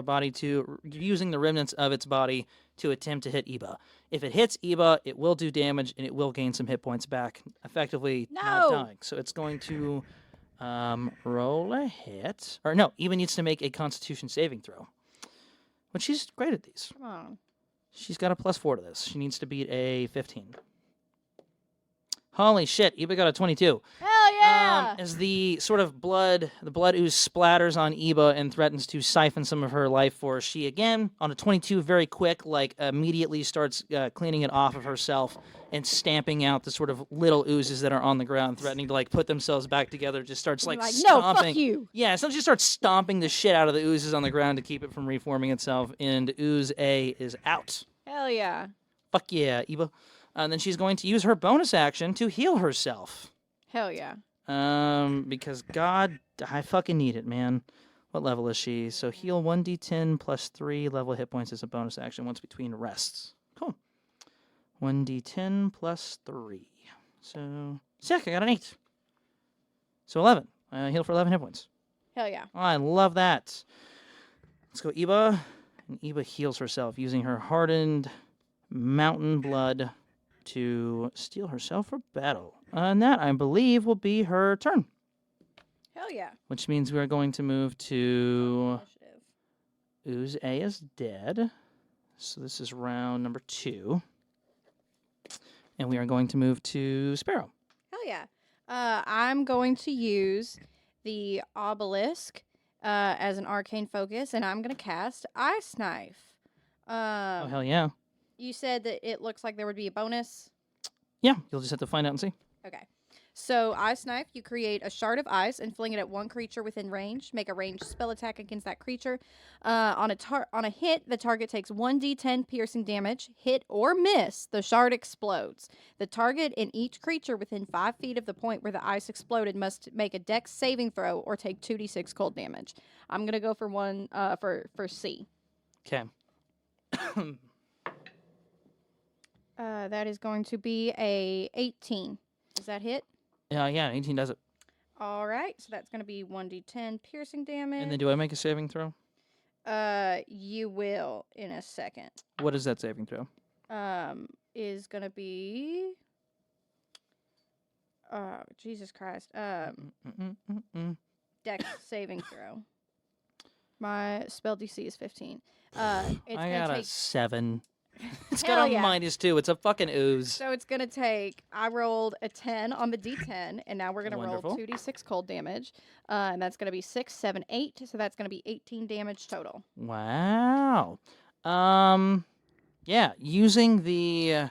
its body to attempt to hit Ybba. If it hits Ybba, it will do damage and it will gain some hit points back, effectively not dying. So it's going to roll a hit. Or no, Ybba needs to make a Constitution saving throw. But she's great at these. Come on. She's got a +4 to this. She needs to beat a 15. Holy shit, Ybba got a 22. Hell yeah! As the sort of blood ooze splatters on Ybba and threatens to siphon some of her life force, she again, on a 22, very quick, like immediately starts cleaning it off of herself and stamping out the sort of little oozes that are on the ground, threatening to like put themselves back together, just starts like stomping. No, fuck you! Yeah, so she starts stomping the shit out of the oozes on the ground to keep it from reforming itself, and ooze A is out. Hell yeah. Fuck yeah, Ybba. And then she's going to use her bonus action to heal herself. Hell yeah. Because God, I fucking need it, man. What level is she? So heal 1d10 plus 3 level hit points as a bonus action once between rests. Cool. 1d10 plus 3. So, sick, I got an 8. So 11. Heal for 11 hit points. Hell yeah. Oh, I love that. Let's go Ybba. And Ybba heals herself using her hardened mountain blood to steel herself for battle. And that, I believe, will be her turn. Hell yeah. Which means we are going to move to... Initiative. Ooze A is dead. So this is round number 2. And we are going to move to Sparrow. Hell yeah. I'm going to use the obelisk as an arcane focus, and I'm going to cast Ice Knife. Oh, hell yeah. You said that it looks like there would be a bonus. Yeah, you'll just have to find out and see. Okay. So, Ice Knife, you create a shard of ice and fling it at one creature within range. Make a ranged spell attack against that creature. On a hit, the target takes 1d10 piercing damage. Hit or miss, the shard explodes. The target and each creature within 5 feet of the point where the ice exploded must make a dex saving throw or take 2d6 cold damage. I'm going to go for one for C. Okay. That is going to be a 18. Does that hit? Yeah, 18 does it. All right, so that's going to be 1d10 piercing damage. And then do I make a saving throw? You will in a second. What is that saving throw? Is going to be... Jesus Christ. Dex saving throw. My spell DC is 15. It's I got take... a 7. It's Hell got a yeah. -2. It's a fucking ooze. So it's going to take... I rolled a 10 on the D10, and now we're going to roll Wonderful. 2d6 cold damage. And that's going to be 6, 7, 8. So that's going to be 18 damage total. Wow. Yeah, using the...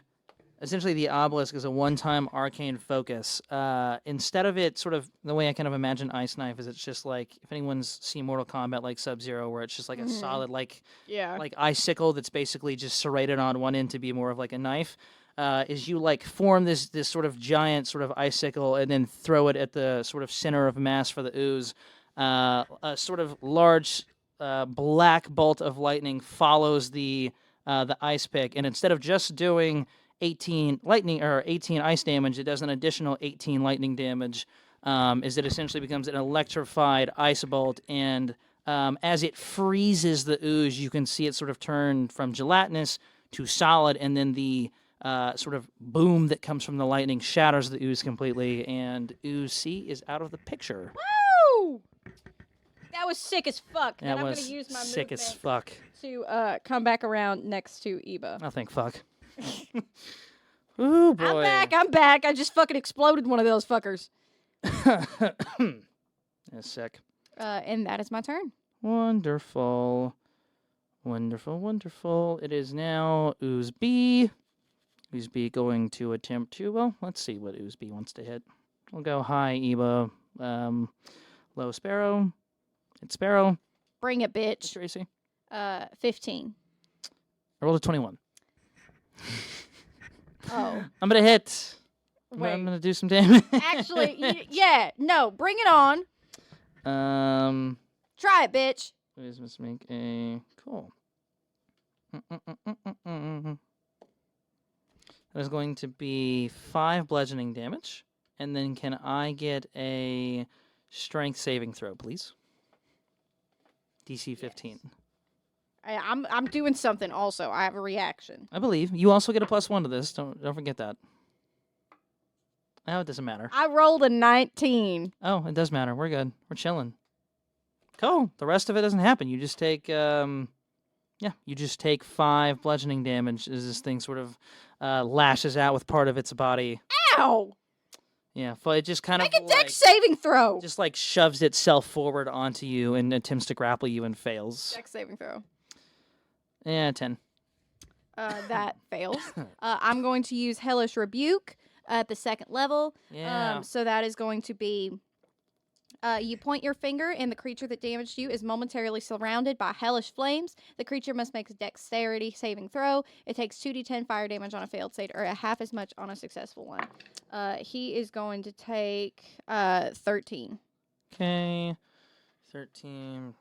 essentially, the obelisk is a one-time arcane focus. Instead of it sort of... The way I kind of imagine Ice Knife is it's just like... If anyone's seen Mortal Kombat, like Sub-Zero, where it's just like a solid, like icicle that's basically just serrated on one end to be more of like a knife, is you like form this sort of giant sort of icicle and then throw it at the sort of center of mass for the ooze. A sort of large black bolt of lightning follows the ice pick, and instead of just doing 18 lightning or 18 ice damage, it does an additional 18 lightning damage. As it essentially becomes an electrified ice bolt, and as it freezes the ooze, you can see it sort of turn from gelatinous to solid, and then the sort of boom that comes from the lightning shatters the ooze completely, and ooze C is out of the picture. Woo! That was sick as fuck. That I'm was going to use my sick as movement fuck. to come back around next to Ybba. Oh, thank fuck. Ooh, boy. I'm back. I just fucking exploded one of those fuckers. That's sick. And that is my turn. Wonderful. Wonderful, wonderful. It is now Ooze B. Ooze B going to attempt to, well, let's see what Ooze B wants to hit. We'll go high Ybba, low Sparrow. It's Sparrow. Bring it, What's bitch. your AC? 15. I rolled a 21. Oh. I'm going to hit. Wait. I'm going to do some damage. Actually, yeah. No, bring it on. Try it, bitch. Let's make a... Cool. That is going to be 5 bludgeoning damage. And then can I get a strength saving throw, please? DC 15. Yes. I'm doing something also. I have a reaction. I believe. You also get a +1 to this. Don't forget that. Oh, it doesn't matter. I rolled a 19. Oh, it does matter. We're good. We're chilling. Cool. The rest of it doesn't happen. You just take, you just take 5 bludgeoning damage as this thing sort of lashes out with part of its body. Ow! Yeah, but it just kind Make of a dex saving throw. just like shoves itself forward onto you and attempts to grapple you and fails. Dex saving throw. Yeah, 10. That fails. I'm going to use Hellish Rebuke at the 2nd level. Yeah. So that is going to be... you point your finger, and the creature that damaged you is momentarily surrounded by hellish flames. The creature must make a dexterity saving throw. It takes 2d10 fire damage on a failed save, or half as much on a successful one. He is going to take 13. Okay. 13.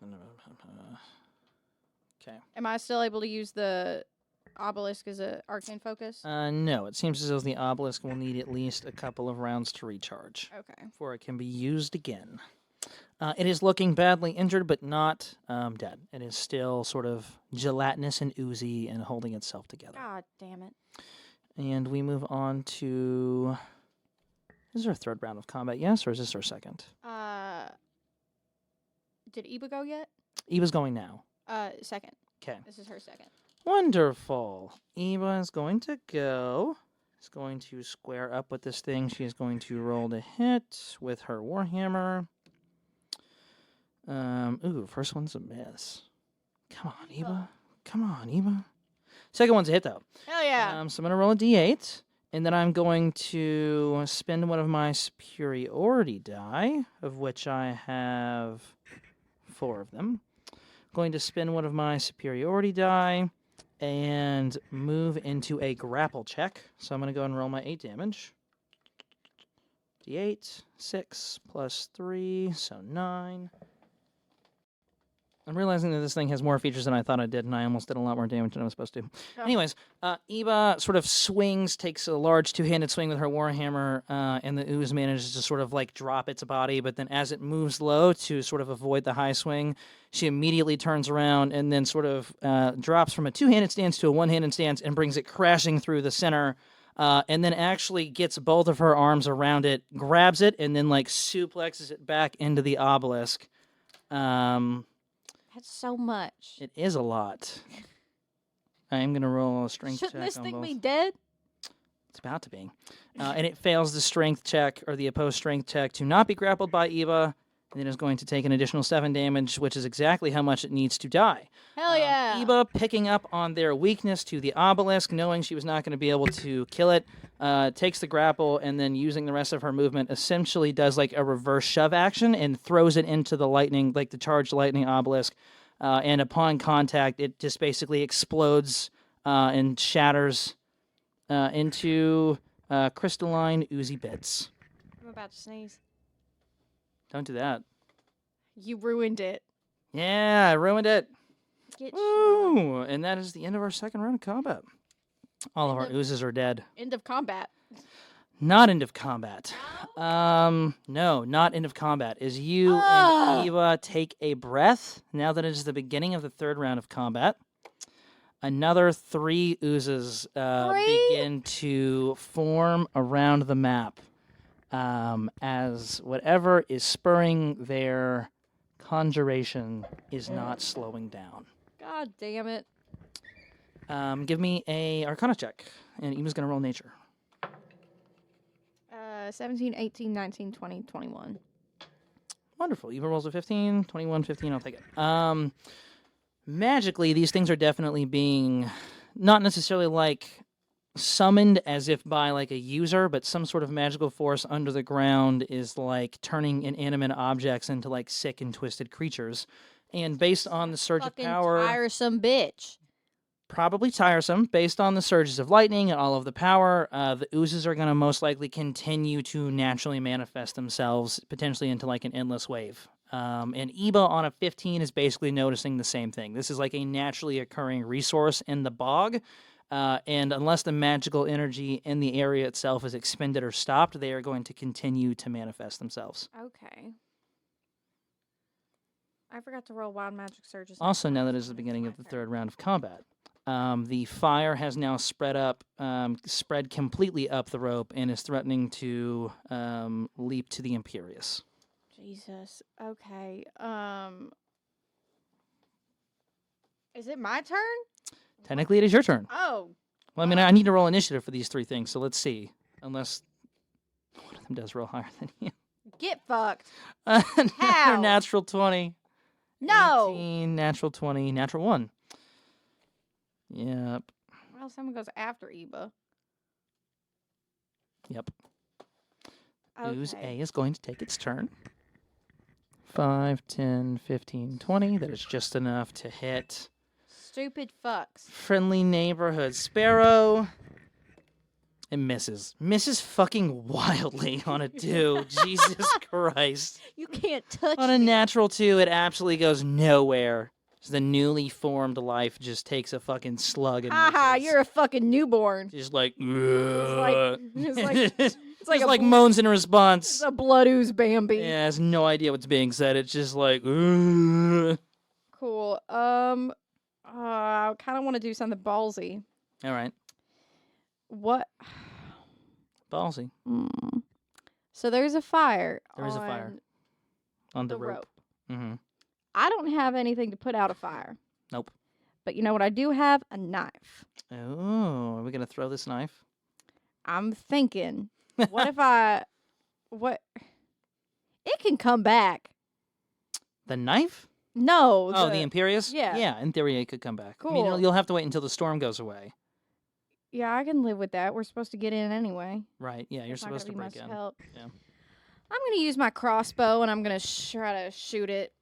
Okay. Am I still able to use the obelisk as an arcane focus? No, it seems as though the obelisk will need at least a couple of rounds to recharge Okay. before it can be used again. It is looking badly injured, but not dead. It is still sort of gelatinous and oozy and holding itself together. God damn it. And we move on to... This is our 3rd round of combat, yes? Or is this our 2nd? Did Ybba go yet? Eva's going now. 2nd. Okay. This is her 2nd. Wonderful. Eva is going to go. Is going to square up with this thing. She is going to roll to hit with her warhammer. First one's a miss. Come on, Eva. Come on, Eva. Second one's a hit, though. Hell yeah. So I'm going to roll a d8. And then I'm going to spend one of my superiority die, of which I have 4 of them. Going to spend one of my superiority die and move into a grapple check. So I'm going to go and roll my 8 damage. D8, 6 plus 3, so 9. I'm realizing that this thing has more features than I thought it did, and I almost did a lot more damage than I was supposed to. Oh. Anyways, Eva sort of swings, takes a large 2-handed swing with her warhammer, and the ooze manages to sort of like drop its body, but then as it moves low to sort of avoid the high swing, she immediately turns around and then sort of drops from a 2-handed stance to a 1-handed stance and brings it crashing through the center, and then actually gets both of her arms around it, grabs it, and then like suplexes it back into the obelisk. That's so much. It is a lot. I am going to roll a strength check Shouldn't this on thing both. be dead? It's about to be. And it fails the strength check, or the opposed strength check, to not be grappled by Eva, and then is going to take an additional 7 damage, which is exactly how much it needs to die. Hell yeah. Eva, picking up on their weakness to the obelisk, knowing she was not going to be able to kill it, takes the grapple, and then using the rest of her movement, essentially does like a reverse shove action and throws it into the lightning, like the charged lightning obelisk. And upon contact, it just basically explodes and shatters into crystalline, oozy bits. I'm about to sneeze. Don't do that. You ruined it. Yeah, I ruined it. Get Woo! And that is the end of our 2nd round of combat. All of our oozes are dead. End of combat. Not end of combat. No, not end of combat. As you and Eva take a breath, now that it is the beginning of the 3rd round of combat, another 3 oozes begin to form around the map as whatever is spurring their conjuration is not slowing down. God damn it. Give me a Arcana check, and Eva's going to roll nature. 17, 18, 19, 20, 21. Wonderful. Eva rolls a 15, 21, 15. I'll take it. Magically, these things are definitely being not necessarily like summoned as if by like a user, but some sort of magical force under the ground is like turning inanimate objects into like sick and twisted creatures. And based on the surge of Fucking power, tiresome bitch. probably tiresome, based on the surges of lightning and all of the power, the oozes are going to most likely continue to naturally manifest themselves, potentially into like an endless wave. And Ybba on a 15 is basically noticing the same thing. This is like a naturally occurring resource in the bog, and unless the magical energy in the area itself is expended or stopped, they are going to continue to manifest themselves. Okay. I forgot to roll wild magic surges. Also, now that it is the beginning of the third round of combat, the fire has now spread completely up the rope and is threatening to leap to the Imperious. Jesus. Okay. Is it my turn? Technically, it is your turn. Oh. Well, I mean, I need to roll initiative for these three things, so let's see. Unless one of them does roll higher than you. Get fucked. Another How? natural 20. No. 18, natural 20, natural 1. Yep. Well, someone goes after Ybba. Yep. Okay. Ooze A is going to take its turn. 5, 10, 15, 20. That is just enough to hit. Stupid fucks. Friendly neighborhood Sparrow. It misses. Misses fucking wildly on a 2. Jesus Christ. You can't touch On a me. natural 2, it absolutely goes nowhere. So the newly formed life just takes a fucking slug and Haha, misses. you're a fucking newborn. Just like, It's like just a like bl- moans in It's response. a blood ooze Bambi. Yeah, has no idea what's being said. It's just like, Cool. I kind of want to do something ballsy. all right, What? ballsy. So there's a fire. There is a fire. on On the the rope. rope. Mm-hmm. I don't have anything to put out a fire. Nope. But you know what I do have? A knife. Oh, are we gonna throw this knife? I'm thinking, what if what? It can come back. The knife? No. Oh, the Imperious? yeah. Yeah, in theory it could come back. I mean, Cool. you'll have to wait until the storm goes away. Yeah, I can live with that. We're supposed to get in anyway. Right, yeah, you're It's not supposed to gonna be break much in. help. Yeah. I'm gonna use my crossbow and I'm gonna try to shoot it.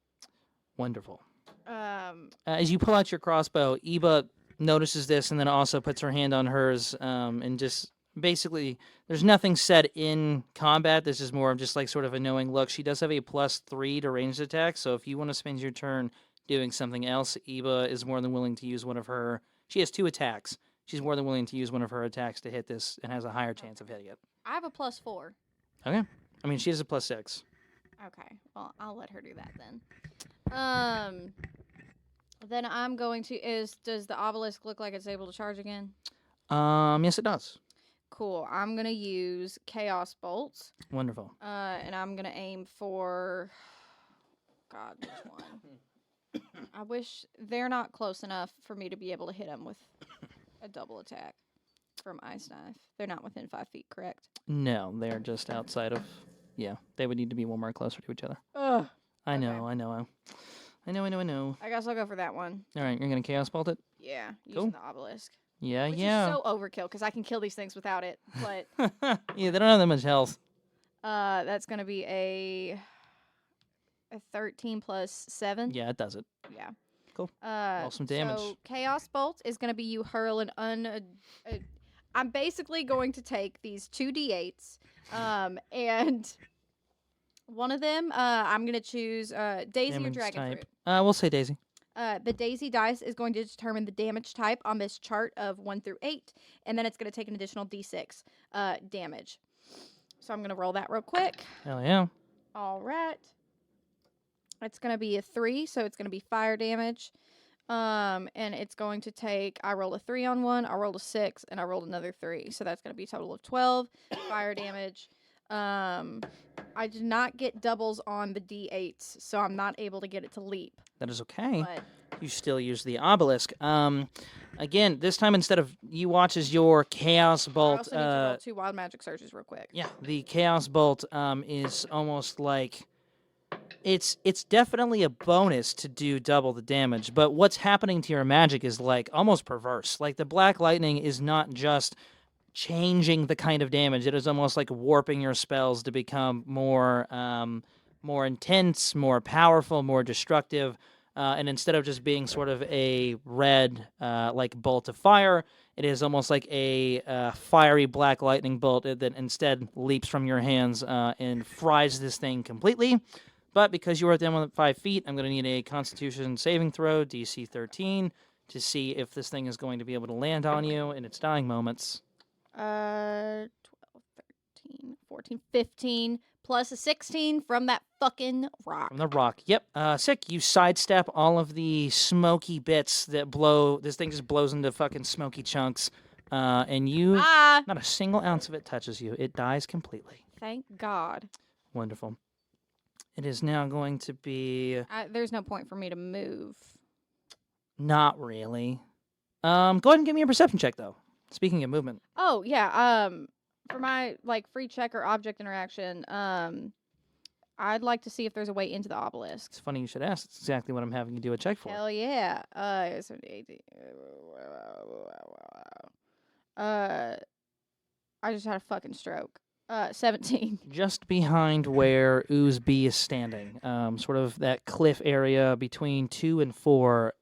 Wonderful. Um, As you pull out your crossbow, Ybba notices this and then also puts her hand on hers and just basically, there's nothing said in combat. This is more of just like sort of a knowing look. She does have a +3 to ranged attack, so if you want to spend your turn doing something else, Ybba is more than willing to use one of her. She has 2 attacks. She's more than willing to use one of her attacks to hit this and has a higher chance of hitting it. I have a +4. Okay. I mean, she has a +6. Okay, well, I'll let her do that then. Then I'm going to does the obelisk look like it's able to charge again? Yes, it does. Cool. I'm gonna use chaos bolts. Wonderful. And I'm gonna aim for God, which one? I wish they're not close enough for me to be able to hit them with a double attack from Ice Knife. They're not within 5 feet, correct? No, they're just outside of. Yeah, they would need to be one more closer to each other. Ugh. I Okay. know. I guess I'll go for that one. All right, you're gonna chaos bolt it. Yeah, Cool. using the obelisk. Yeah, Which yeah. is so overkill because I can kill these things without it. But Yeah, they don't have that much health. that's gonna be a 13 plus 7. Yeah, it does it. Yeah. Cool. Roll some damage. So Chaos Bolt is gonna be you hurl an I'm basically going to take these 2d8s, and one of them I'm gonna choose Daisy or Damage Dragon type. Fruit. We'll say Daisy. The Daisy dice is going to determine the damage type on this chart of 1 through 8, and then it's going to take an additional d6 damage. So I'm going to roll that real quick. Hell yeah. All right. It's going to be a 3, so it's going to be fire damage. And it's going to take, I rolled a 3 on one, I rolled a 6, and I rolled another 3. So that's going to be a total of 12 fire damage. I did not get doubles on the d8s, so I'm not able to get it to leap. That is okay. But You still use the obelisk. Again, this time instead of you watch as your chaos I bolt. also need to roll 2 wild magic searches real quick. Yeah, the chaos bolt is almost like it's definitely a bonus to do double the damage. But what's happening to your magic is like almost perverse. Like the black lightning is not just changing the kind of damage; it is almost like warping your spells to become more more intense, more powerful, more destructive. And instead of just being sort of a red, like bolt of fire, it is almost like a fiery black lightning bolt that instead leaps from your hands and fries this thing completely. But because you are within 5 feet, I'm going to need a Constitution saving throw, DC 13, to see if this thing is going to be able to land on you in its dying moments. 12, 13, 14, 15, plus a 16 from that fucking rock. From the rock. Yep. Sick. You sidestep all of the smoky bits that blow. This thing just blows into fucking smoky chunks. And you, not a single ounce of it touches you. It dies completely. Thank God. Wonderful. It is now going to be... There's no point for me to move. Not really. Go ahead and give me a perception check, though. Speaking of movement. Oh, yeah. For my, free check or object interaction, I'd like to see if there's a way into the obelisk. It's funny you should ask. It's exactly what I'm having you do a check for. Hell yeah. I just had a fucking stroke. 17. Just behind where Ooze B is standing, sort of that cliff area between 2 and 4,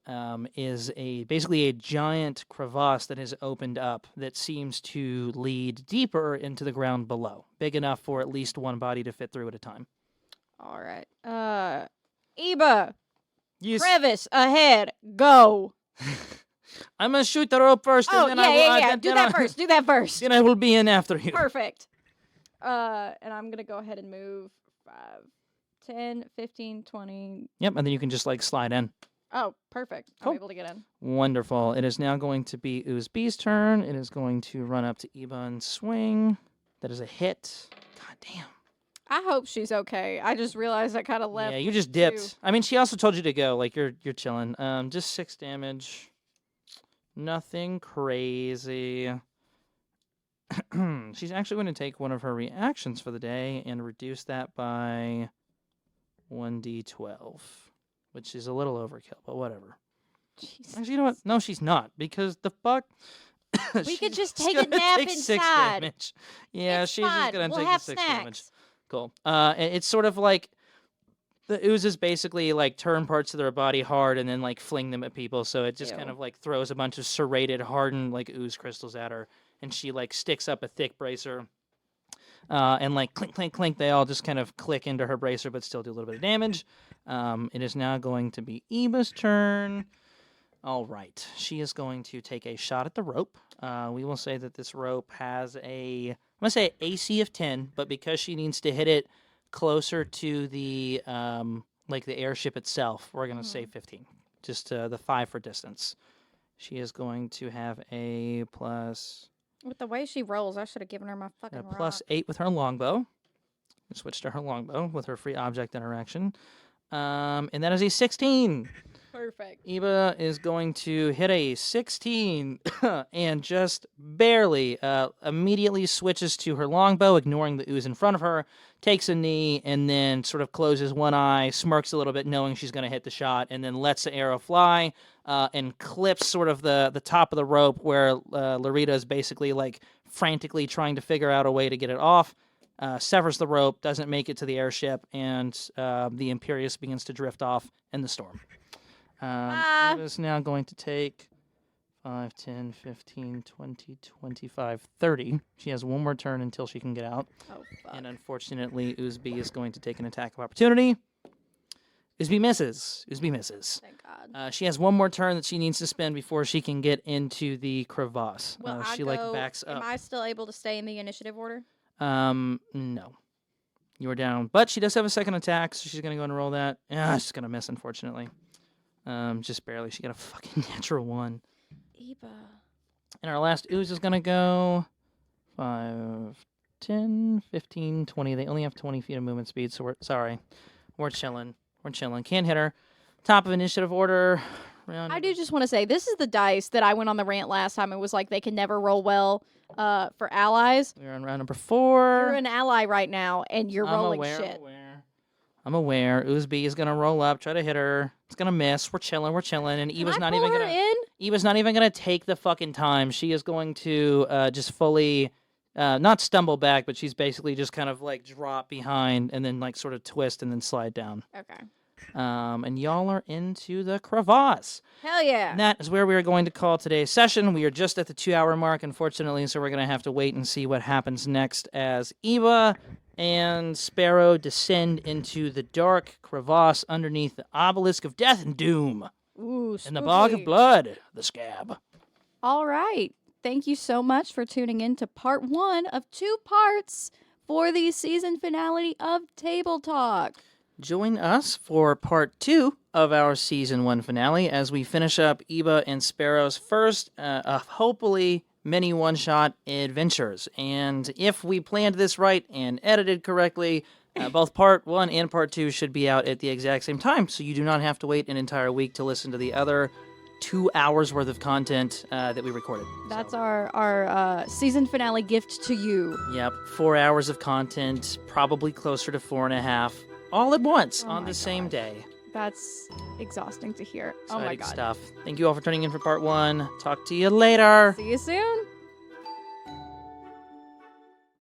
is basically a giant crevasse that has opened up that seems to lead deeper into the ground below, big enough for at least one body to fit through at a time. All right. Ybba. Yes. Crevice ahead. Go. I'm gonna shoot the rope first, Oh, and then yeah. Do that first. Do that first. Then I will be in after you. Perfect. And I'm going to go ahead and move 5, 10, 15, 20. Yep, and then you can just, slide in. Oh, perfect. Cool. I'm able to get in. Wonderful. It is now going to be Ooze B's turn. It is going to run up to Ybba and swing. That is a hit. God damn. I hope she's okay. I just realized I kind of left. Yeah, you just dipped. I mean, she also told you to go. You're chilling. Just 6 damage. Nothing crazy. She's actually going to take one of her reactions for the day and reduce that by 1d12, which is a little overkill, but whatever. Jesus. Actually, you know what? No, she's not, because the fuck? We could just take a nap take 6 inside. damage. Yeah, It's she's fine. just going to We'll take have the 6 snacks. damage. Cool. It's sort of like the oozes basically turn parts of their body hard and then fling them at people, so it just kind of throws a bunch of serrated, hardened ooze crystals at her. And she sticks up a thick bracer, and clink, clink, clink. They all just kind of click into her bracer, but still do a little bit of damage. It is now going to be Ybba's turn. All right, she is going to take a shot at the rope. We will say that this rope has I'm gonna say AC of 10, but because she needs to hit it closer to the the airship itself, we're gonna say 15. Just the 5 for distance. She is going to have a plus. With the way she rolls, I should have given her my fucking rock. Plus 8 with her longbow. Switch to her longbow with her free object interaction. And that is a 16. Perfect. Ybba is going to hit a 16 and just barely immediately switches to her longbow, ignoring the ooze in front of her, takes a knee, and then sort of closes one eye, smirks a little bit, knowing she's going to hit the shot, and then lets the arrow fly and clips sort of the top of the rope where Larita is basically frantically trying to figure out a way to get it off. Severs the rope, doesn't make it to the airship, and the Imperious begins to drift off in the storm. It is now going to take 5, 10, 15, 20, 25, 30. She has one more turn until she can get out. Oh, fuck. And unfortunately, Oozby is going to take an attack of opportunity. Oozby misses. Thank God. She has one more turn that she needs to spend before she can get into the crevasse. Well, She backs up. Am I still able to stay in the initiative order? No. You are down. But she does have a second attack, so she's going to go and roll that. She's going to miss, unfortunately. Just barely. She got a fucking natural 1. Ybba. And our last ooze is going to go 5, 10, 15, 20. They only have 20 feet of movement speed, so we're chilling. Can't hit her. Top of initiative order. around. I do just want to say this is the dice that I went on the rant last time. It was like they can never roll well for allies. We're on round number 4. You're an ally right now, and you're rolling shit. I'm aware. Oozby is gonna roll up, try to hit her. It's gonna miss. We're chilling, and Eva's not even gonna. Eva's not even gonna take the fucking time. She is going to just fully, not stumble back, but she's basically just kind of like drop behind and then like sort of twist and then slide down. Okay. And y'all are into the crevasse. Hell yeah. And that is where we are going to call today's session. We are just at the 2-hour mark, unfortunately, so we're going to have to wait and see what happens next as Ybba and Sparrow descend into the dark crevasse underneath the obelisk of death and doom. Ooh, in the bog of blood, the Scab. All right. Thank you so much for tuning in to part 1 of 2 parts for the season finale of Table Talk. Join us for part 2 of our season 1 finale as we finish up Ybba and Sparrow's first of hopefully many one-shot adventures. And if we planned this right and edited correctly, both part 1 and part 2 should be out at the exact same time, so you do not have to wait an entire week to listen to the other 2 hours worth of content that we recorded. That's our season finale gift to you. Yep, 4 hours of content, probably closer to 4.5. All at once on the same day. That's exhausting to hear. Exciting oh my god. Stuff. Thank you all for tuning in for part 1. Talk to you later. See you soon.